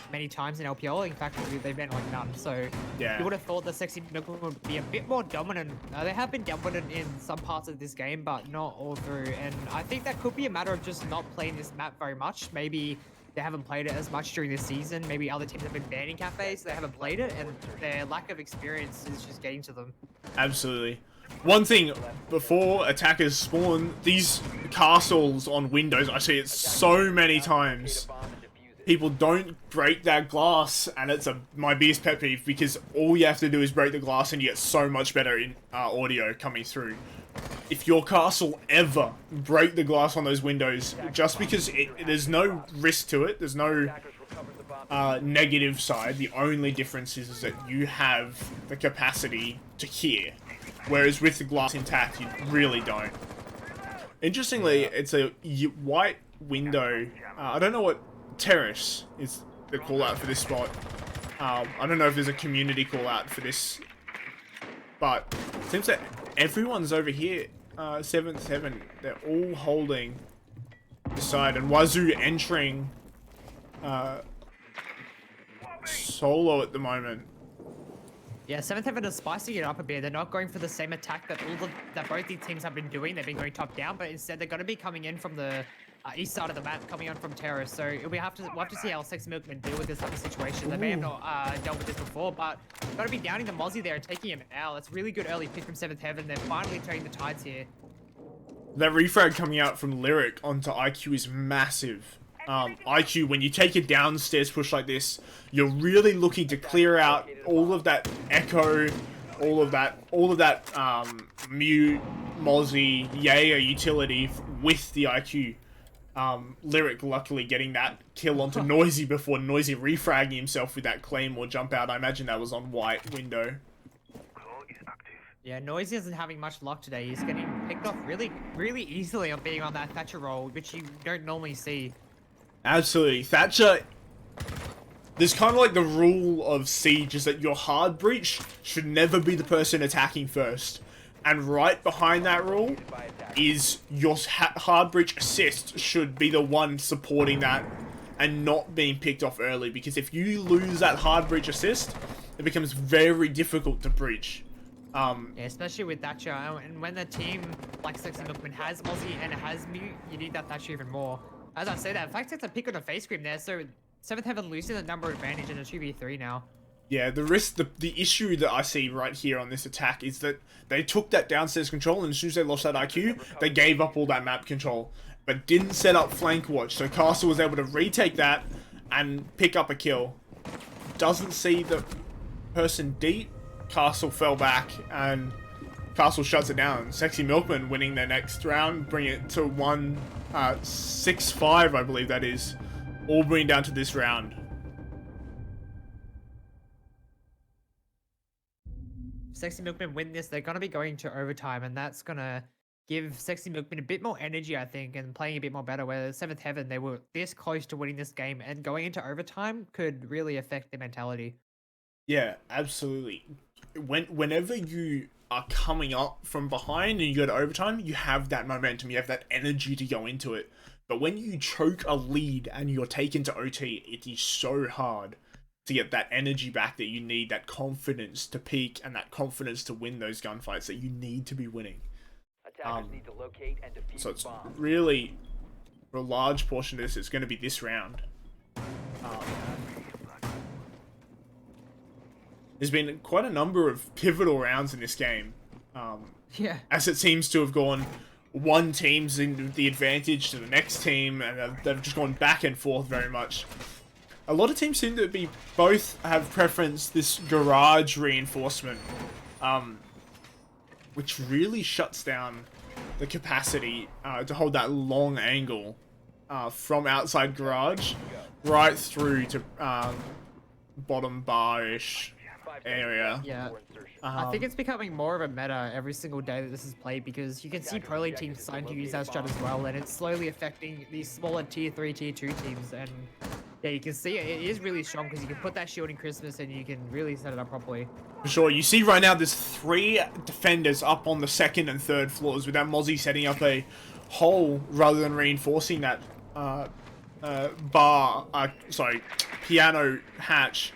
many times in LPL. In fact, they've banned like none. So Yeah. you would have thought that Sexy Milkman would be a bit more dominant. They have been dominant in some parts of this game, but not all through. And I think that could be a matter of just not playing this map very much. Maybe they haven't played it as much during this season. Maybe other teams have been banning cafes, so they haven't played it, and their lack of experience is just getting to them. Absolutely. One thing, before attackers spawn, these castles on windows, I see it so many times. People don't break that glass, and it's my biggest pet peeve, because all you have to do is break the glass and you get so much better in audio coming through. If your castle ever break the glass on those windows, just because there's no risk to it, there's no negative side, the only difference is that you have the capacity to hear. Whereas with the glass intact, you really don't. Interestingly, it's a white window. I don't know what terrace is the call out for this spot. I don't know if there's a community call out for this. But it seems that everyone's over here. 7th Heaven, they're all holding the side. And Wazoo entering solo at the moment. Yeah, 7th Heaven is spicing it up a bit. They're not going for the same attack that both these teams have been doing. They've been going top down, but instead they're going to be coming in from the east side of the map, coming on from terrace. So we'll have to see how Sexy Milkman deal with this type of situation. They may have not dealt with this before, but got to be downing the Mozzie there and taking him out. That's really good early pick from 7th Heaven. They're finally turning the tides here. That refrag coming out from Lyric onto IQ is massive. IQ, when you take a downstairs push like this, you're really looking to clear out all of that echo, all of that mute, Mozzie, Yayo utility with the IQ. Lyric luckily getting that kill onto Noisy before Noisy refragging himself with that Claymore jump out. I imagine that was on white window. Yeah, Noisy isn't having much luck today. He's getting picked off really easily on being on that Thatcher roll, which you don't normally see. Absolutely. Thatcher, there's kind of like the rule of Siege is that your hard breach should never be the person attacking first. And right behind that rule is your hard breach assist should be the one supporting that and not being picked off early. Because if you lose that hard breach assist, it becomes very difficult to breach. Yeah, especially with Thatcher, and when the team like Sexy Milkman has Mozzie and it has mute, you need that Thatcher even more. As I say that, in fact, it's a pick on the face screen there, so 7th Heaven losing the number advantage in a 2v3 now. Yeah, the issue that I see right here on this attack is that they took that downstairs control, and as soon as they lost that IQ, they gave up all that map control, but didn't set up flank watch, so Castle was able to retake that and pick up a kill. Doesn't see the person deep, Castle fell back, and Castle shuts it down. Sexy Milkman winning their next round, bring it to 6-5, I believe that is. All bring down to this round. Sexy Milkman win this, they're going to be going to overtime, and that's going to give Sexy Milkman a bit more energy, I think, and playing a bit more better, where 7th Heaven, they were this close to winning this game, and going into overtime could really affect their mentality. Yeah, absolutely. Whenever you are coming up from behind and you go to overtime, you have that momentum, you have that energy to go into it. But when you choke a lead and you're taken to OT, it is so hard to get that energy back that you need, that confidence to peak and that confidence to win those gunfights that you need to be winning. Attackers need to locate and defuse So it's bombs. really, for a large portion of this, it's going to be this round. There's been quite a number of pivotal rounds in this game. Yeah. As it seems to have gone, one team's in the advantage to the next team, and they've just gone back and forth very much. A lot of teams seem to be both have preferenced this garage reinforcement, which really shuts down the capacity to hold that long angle from outside garage right through to bottom bar-ish area. Yeah. I think it's becoming more of a meta every single day that this is played, because you can see pro league teams starting to use that strat as well, and it's slowly affecting these smaller tier 3, tier 2 teams, and Yeah, you can see it is really strong because you can put that shield in Christmas and you can really set it up properly. For sure. You see right now there's 3 defenders up on the 2nd and 3rd floors with that Mozzie setting up a hole rather than reinforcing that piano hatch.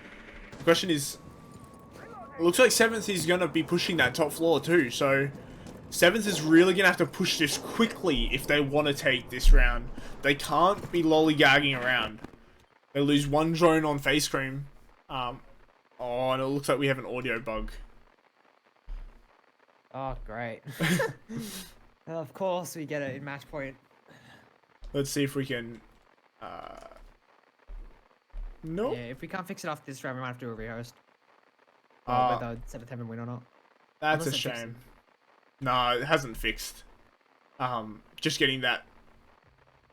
The question is, it looks like 7th is going to be pushing that top floor too, so 7th is really going to have to push this quickly if they want to take this round. They can't be lollygagging around. They lose 1 drone on face cream. Oh, and it looks like we have an audio bug. Oh, great. Of course we get it in match point. Let's see if we can... Nope. Yeah, if we can't fix it after this round, we might have to do a rehost. Whether 7th Heaven win or not. That's a Unless it fixes shame. No, it hasn't fixed. Just getting that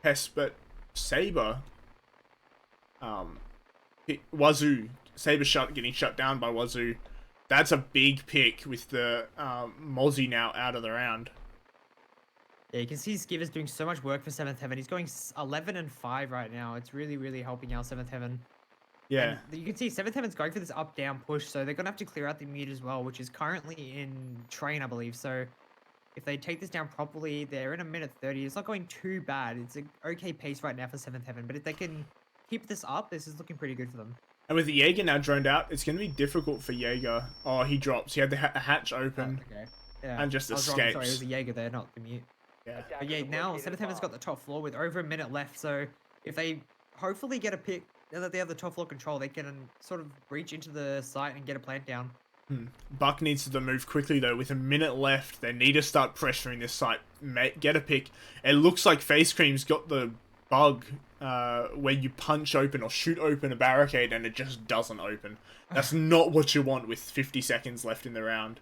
pest, but Saber... Wazoo. Saber getting shut down by Wazoo. That's a big pick with the Mozzie now out of the round. Yeah, you can see Skiver's doing so much work for 7th Heaven. He's going 11 and 5 right now. It's really, really helping out 7th Heaven. Yeah. And you can see 7th Heaven's going for this up-down push, so they're going to have to clear out the mute as well, which is currently in train, I believe. So if they take this down properly, they're in a minute 30. It's not going too bad. It's an okay pace right now for 7th Heaven, but if they can keep this up, this is looking pretty good for them. And with the Jaeger now droned out, it's going to be difficult for Jaeger. Oh, he drops. He had the hatch open. Okay. Yeah. And just I was wrong, escapes. sorry, it was a Jaeger there, not the mute. Yeah. But yeah, now 7th Heaven's got the top floor with over a minute left, so if they hopefully get a pick, now that they have the top floor control, they can sort of reach into the site and get a plant down. Buck needs to move quickly though. With a minute left, they need to start pressuring this site. Get a pick. It looks like Face Cream's got the bug where you punch open or shoot open a barricade and it just doesn't open. That's not what you want with 50 seconds left in the round.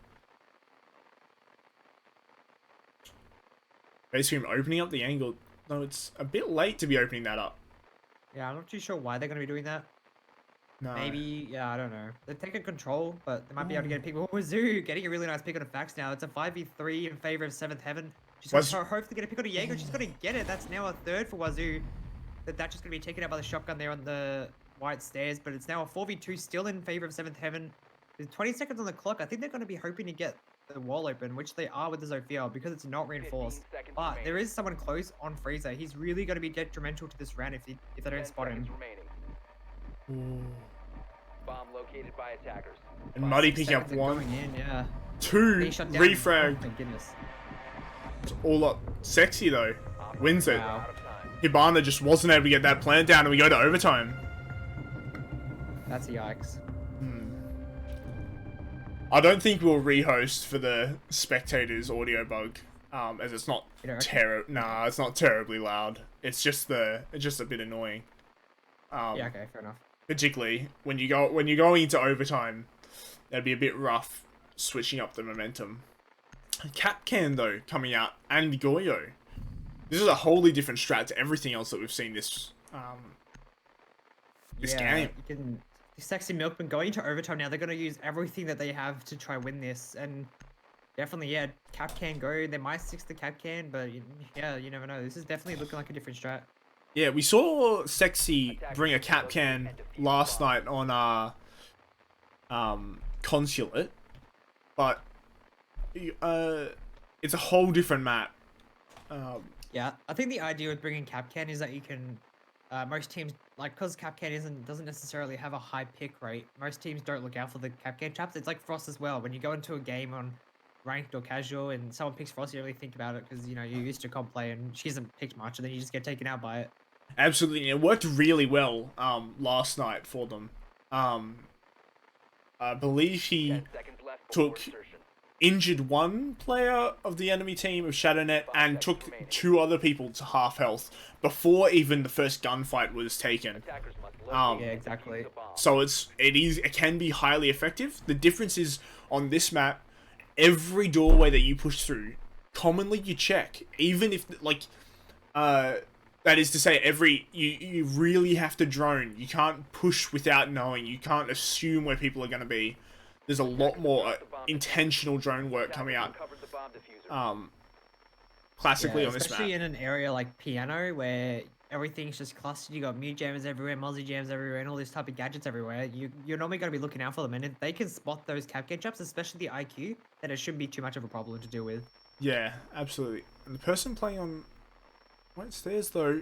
Face Cream opening up the angle. No, it's a bit late to be opening that up. Yeah, I'm not too sure why they're going to be doing that. No. Maybe, yeah, I don't know. They're taking control, but they might be able to get a pick. Oh, Wazoo getting a really nice pick on the Fax now. It's a 5v3 in favor of 7th Heaven. She's going to hopefully get a pick on a Jaeger. She's going to get it. That's now a 3rd for Wazoo. That's just going to be taken out by the shotgun there on the white stairs, but it's now a 4v2 still in favor of 7th Heaven. With 20 seconds on the clock, I think they're going to be hoping to get the wall open, which they are with the Zofia because it's not reinforced. But there is someone close on Freezer. He's really going to be detrimental to this round if they don't spot him. Bomb located by attackers. And Muddy picking up 1. Going in, yeah. 2. Refrag. Oh my goodness. It's all up. Sexy though. Wins it. Wow. Hibana just wasn't able to get that plant down and we go to overtime. That's a yikes. I don't think we'll rehost for the spectators audio bug, as it's not it's not terribly loud. It's just a bit annoying. Yeah, okay, fair enough. Particularly when you're going into overtime, that'd be a bit rough switching up the momentum. Capcan though coming out and Goyo. This is a wholly different strat to everything else that we've seen this game. You can Sexy Milkman going into overtime now. They're going to use everything that they have to try win this, and definitely, yeah, Cap can go. They might stick to the Cap can, but yeah, you never know. This is definitely looking like a different strat. Yeah, we saw Sexy bring a Cap can last night on our Consulate, but it's a whole different map. Yeah, I think the idea with bringing Capcan is that you can, most teams, like, because Capcan doesn't necessarily have a high pick rate, most teams don't look out for the Capcan traps. It's like Frost as well. When you go into a game on ranked or casual and someone picks Frost, you don't really think about it because, you know, you're used to comp play and she hasn't picked much and then you just get taken out by it. Absolutely, it worked really well last night for them. I believe he took injured 1 player of the enemy team of Shadownet and took 2 other people to half health before even the first gunfight was taken. Yeah, exactly. So it can be highly effective. The difference is on this map, every doorway that you push through, commonly you check, even if that is to say, you really have to drone. You can't push without knowing. You can't assume where people are going to be. There's a lot more intentional drone work coming out. Classically on this map. Especially in an area like Piano where everything's just clustered. You got mute jammers everywhere, multi jams everywhere, and all these type of gadgets everywhere. You're normally going to be looking out for them, and if they can spot those cap catch ups, especially the IQ, then it shouldn't be too much of a problem to deal with. Yeah, absolutely. And the person playing on right stairs though,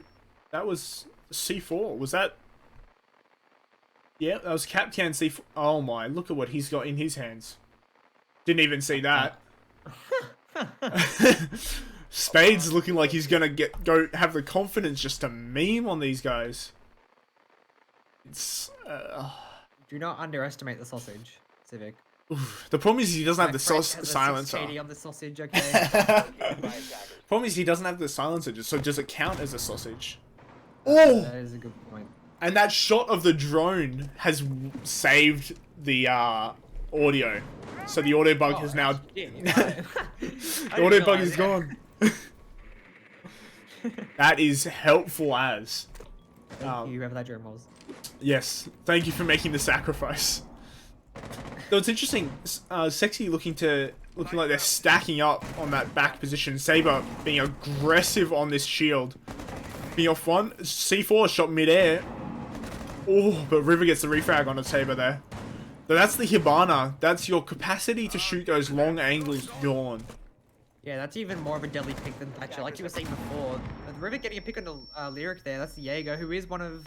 that was C4. Was that? Yeah, that was Capcan C4. Oh my! Look at what he's got in his hands. Didn't even see that. Spade's looking like he's gonna go have the confidence just to meme on these guys. It's Do not underestimate the sausage, Civic. the problem is he doesn't have My the friend has a silencer. 680 on the sausage, okay? Problem is he doesn't have the silencer, so does it count as a sausage? Oh! That is a good point. And that shot of the drone has saved the audio. So the audio bug has now... the audio bug is gone. That is helpful as. Thank you, whoever that drone was. Yes, thank you for making the sacrifice. Though it's interesting, Sexy looking like they're stacking up on that back position. Saber being aggressive on this shield. Being off one, C4 shot mid-air. Oh, but River gets the refrag on a Saber there. But that's the Hibana. That's your capacity to shoot those long angles gone. Yeah, that's even more of a deadly pick than Thatcher. Like you were saying before, the River getting a pick on the Lyric there, that's the Jaeger, who is one of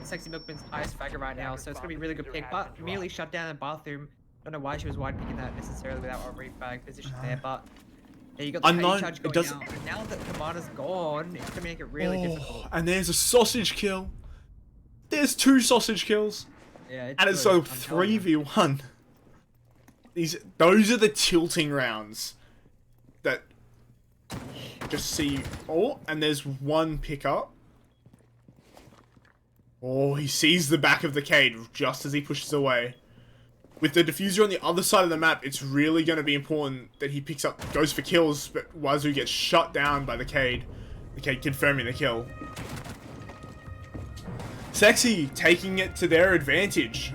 Sexy Milkman's highest fragger right now, so it's going to be a really good pick, but immediately shut down the bathroom. Don't know why she was wide picking that necessarily without a refrag position there, but yeah, you got the Unknown, charge it going doesn't- out. And now that Hibana's gone, it's going to make it really difficult. And there's a sausage kill. There's 2 sausage kills. Yeah, And it's good, so I'm telling you. 3v1. Those are the tilting rounds that just see. Oh, and there's one pickup. Oh, he sees the back of the Cade just as he pushes away. With the diffuser on the other side of the map, it's really going to be important that he goes for kills, but Wazoo gets shut down by the Cade. The Cade confirming the kill. Sexy taking it to their advantage.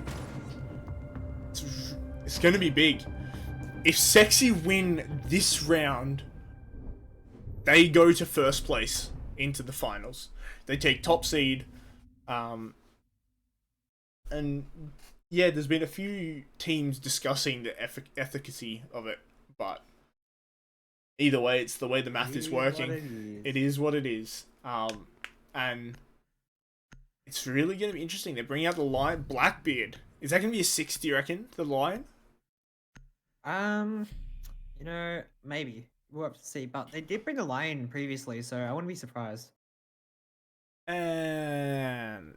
It's going to be big. If Sexy win this round, they go to first place into the finals. They take top seed. And yeah, there's been a few teams discussing the efficacy of it, but either way, it's the way the math is working. It is what it is. And it's really going to be interesting. They're bringing out the Lion. Blackbeard. Is that going to be a 6, do you reckon? The Lion? You know, maybe. We'll have to see. But they did bring a Lion previously, so I wouldn't be surprised. And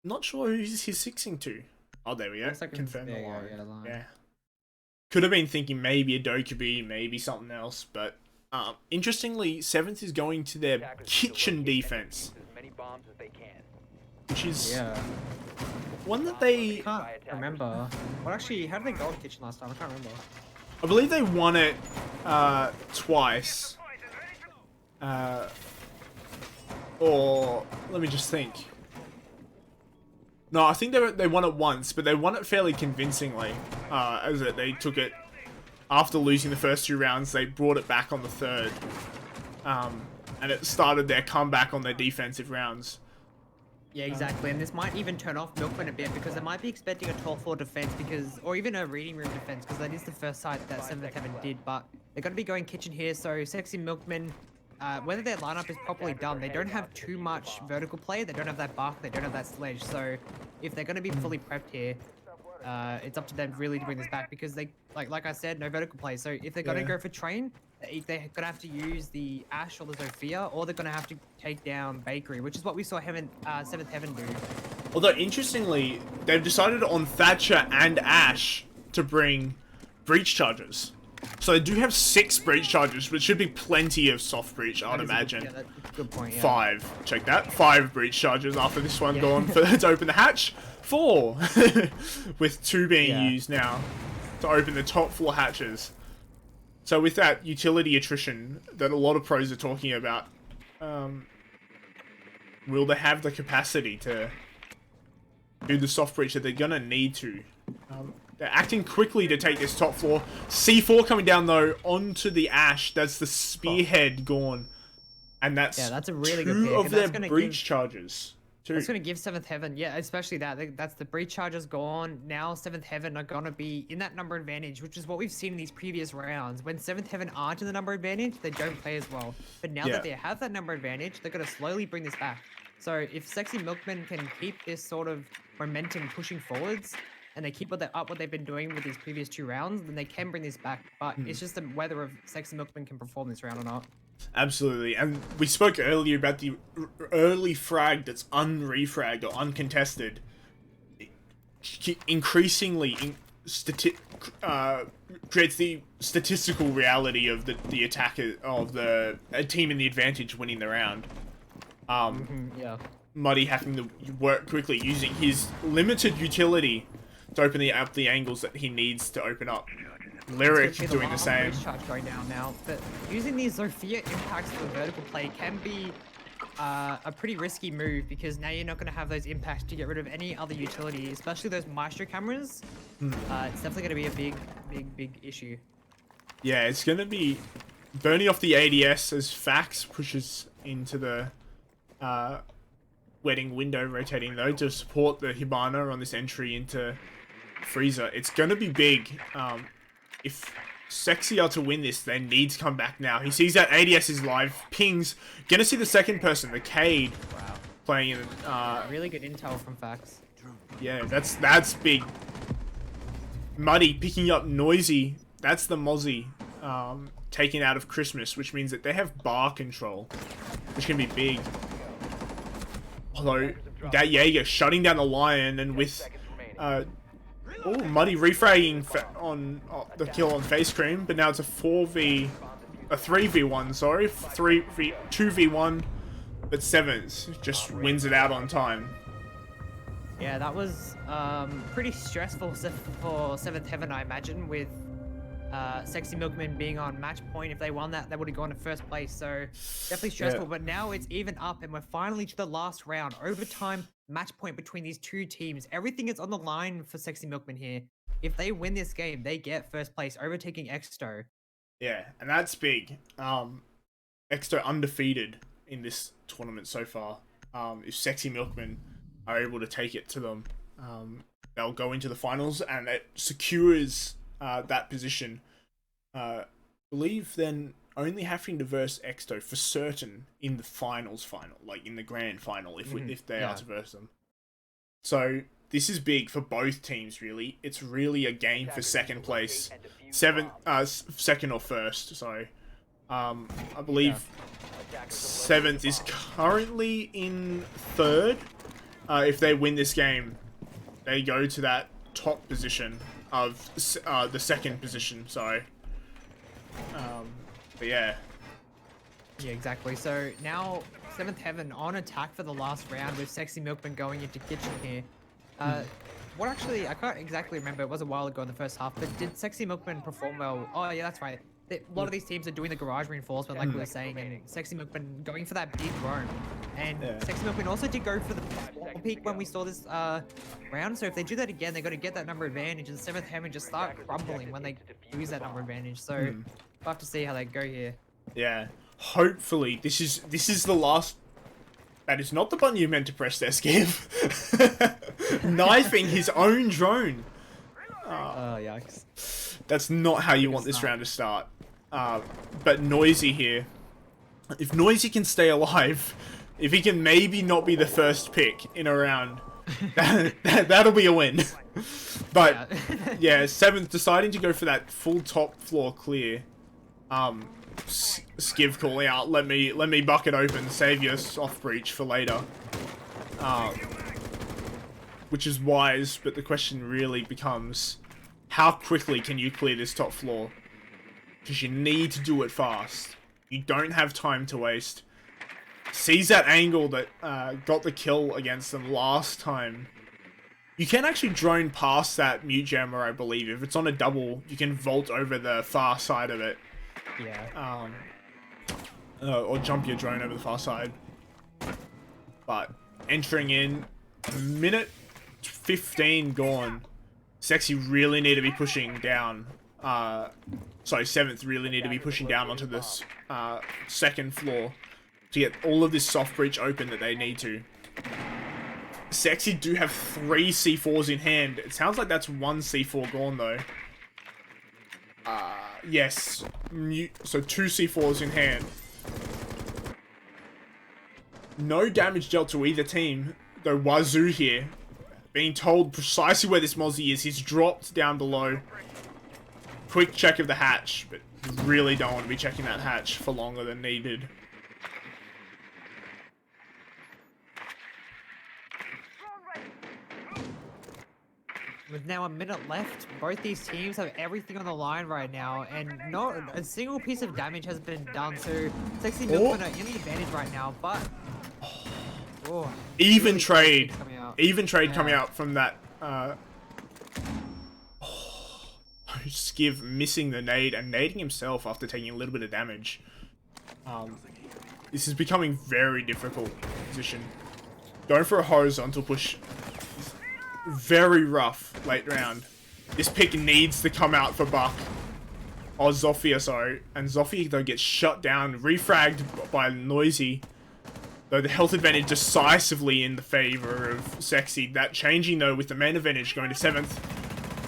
not sure who he's 6ing to. Oh, there we go. Looks like it's- Confirm the there you go, Lion. yeah, the Lion. Yeah. Could have been thinking maybe a Dokkaebi, maybe something else, but interestingly, 7th is going to their Attackers need to kitchen locate and defense, defuse as many bombs as they can. which is Yeah. one that they, Can't remember. Well, actually, how did they go on kitchen last time? I can't remember. I believe they won it twice. Or let me just think. No, I think they won it once, but they won it fairly convincingly. As they took it after losing the first 2 rounds, they brought it back on the 3rd, and it started their comeback on their defensive rounds. Yeah, exactly. And this might even turn off Milkman a bit because they might be expecting a 12th floor defense or even a reading room defense because that is the first site that 7th Heaven did. But they're going to be going kitchen here, so Sexy Milkman, whether their lineup is properly done, they don't have too much vertical play. They don't have that bark. They don't have that sledge. So if they're going to be fully prepped here, it's up to them really to bring this back because they, like I said, no vertical play. So if they're going to go for train, they're going to have to use the Ash or the Zofia, or they're going to have to take down Bakery, which is what we saw 7th Heaven do. Although, interestingly, they've decided on Thatcher and Ash to bring breach charges. So they do have 6 breach charges, which should be plenty of soft breach, I'd imagine. Yeah, that's a good point. Yeah. 5. Check that. 5 breach charges after this one gone to open the hatch. 4. With 2 being used now to open the top floor hatches. So with that utility attrition that a lot of pros are talking about, will they have the capacity to do the soft breach that they're going to need to? They're acting quickly to take this top floor. C4 coming down though onto the Ash. That's the spearhead gone. And that's Yeah, that's a really good two pick, of and their that's gonna breach give- charges. Two. That's going to give 7th Heaven, yeah, especially that. That's the breach charges gone. Now 7th Heaven are going to be in that number advantage, which is what we've seen in these previous rounds. When 7th Heaven aren't in the number advantage, they don't play as well. But now Yeah. that they have that number advantage, they're going to slowly bring this back. So if Sexy Milkman can keep this sort of momentum pushing forwards, and they keep what they've been doing with these previous 2 rounds, then they can bring this back. But it's just whether if Sexy Milkman can perform this round or not. Absolutely, and we spoke earlier about the early frag that's unrefragged or uncontested. Increasingly, creates the statistical reality of the attacker of a team in the advantage winning the round. Yeah. Muddy having to work quickly using his limited utility to open up the angles that he needs to open up. Lyric Especially doing the last same. breach charge going down now, but using these Zofia impacts for the vertical play can be a pretty risky move because now you're not going to have those impacts to get rid of any other utility, especially those Maestro cameras. It's definitely going to be a big issue. Yeah, it's going to be burning off the ADS as Fax pushes into the wedding window, rotating though to support the Hibana on this entry into Freezer. It's going to be big. If Sexy are to win this, they need to come back now. He sees that ADS is live, pings. Gonna see the second person, the Cade, playing in. Really good intel from Fax. Yeah, that's big. Muddy picking up Noisy. That's the Mozzie taken out of Christmas, which means that they have bar control, which can be big. Although that Jaeger shutting down the Lion and with Muddy refragging on the kill on Face Cream, but now it's a 3v1, sorry, 2v1, but Sevens just wins it out on time. Yeah, that was pretty stressful for 7th Heaven, I imagine, with Sexy Milkman being on match point. If they won that, they would have gone to first place, so definitely stressful. Yeah. But now it's even up, and we're finally to the last round. Overtime match point between these 2 teams. Everything is on the line for Sexy Milkman here. If they win this game, they get first place, overtaking Exto. Yeah, and that's big. Exto undefeated in this tournament so far. If Sexy Milkmen are able to take it to them, they'll go into the finals, and it secures that position. Believe then only having to verse Exto for certain in the final, like in the grand final, if they are to verse them. So this is big for both teams, really. It's really a game for second place, second or first. Sorry, I believe 7th is currently in 3rd. If they win this game, they go to that top position of the 2nd position. Sorry. But yeah. Yeah, exactly. So now 7th Heaven on attack for the last round with Sexy Milkman going into kitchen here. What actually, I can't exactly remember, it was a while ago in the first half, but did Sexy Milkman perform well? Oh yeah, that's right. A lot of these teams are doing the garage reinforcement like we were saying, and Sexy Milkman going for that big roam. And Sexy Milkman also did go for the peak when we saw this round, so if they do that again, they're going to get that number advantage, and 7th Heaven just start crumbling when they lose that number advantage. So we'll have to see how they go here. Yeah. Hopefully, this is the last. That is not the button you meant to press there, Skiv. Knifing his own drone. Yikes. That's not how you want this round to start. But Noisy here. If Noisy can stay alive, if he can maybe not be the first pick in a round, that'll be a win. But yeah, 7th deciding to go for that full top floor clear. Skiv calling out, let me bucket open, save your soft breach for later. Which is wise, but the question really becomes, how quickly can you clear this top floor? Because you need to do it fast. You don't have time to waste. Sees that angle that got the kill against them last time. You can actually drone past that mute jammer, I believe. If it's on a double, you can vault over the far side of it. Yeah. Or jump your drone over the far side. But entering in, minute 15 gone. Sexy really need to be pushing down. Sorry, 7th really need to be pushing down onto this second floor to get all of this soft breach open that they need to. Sexy do have 3 C4s in hand. It sounds like that's 1 C4 gone though. Yes. So 2 C4s in hand. No damage dealt to either team, though Wazoo here, being told precisely where this Mozzie is. He's dropped down below. Quick check of the hatch, but really don't want to be checking that hatch for longer than needed. With now a minute left, both these teams have everything on the line right now, and not a single piece of damage has been done. So Sexy Milkman are in the advantage right now, but Even really trade. Coming Yeah. out from that. Skiv missing the nade and nading himself after taking a little bit of damage. This is becoming very difficult position. Going for a horizontal push. Very rough late round. This pick needs to come out for Buck. Or Zofia, sorry. And Zofia, though, gets shut down, refragged by Noisy. Though the health advantage decisively in the favor of Sexy. That changing, though, with the main advantage going to 7th.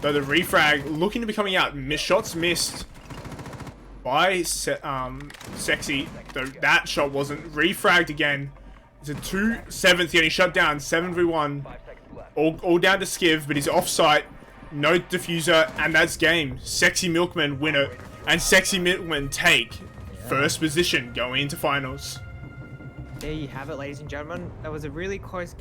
Though the refrag looking to be coming out. Shots missed by Sexy. Though that shot wasn't. Refragged again. It's a 7th getting shut down. 7v1. All down to Skiv, but he's off-site. No diffuser, and that's game. Sexy Milkman winner. And Sexy Milkman take first position going into finals. There you have it, ladies and gentlemen. That was a really close game.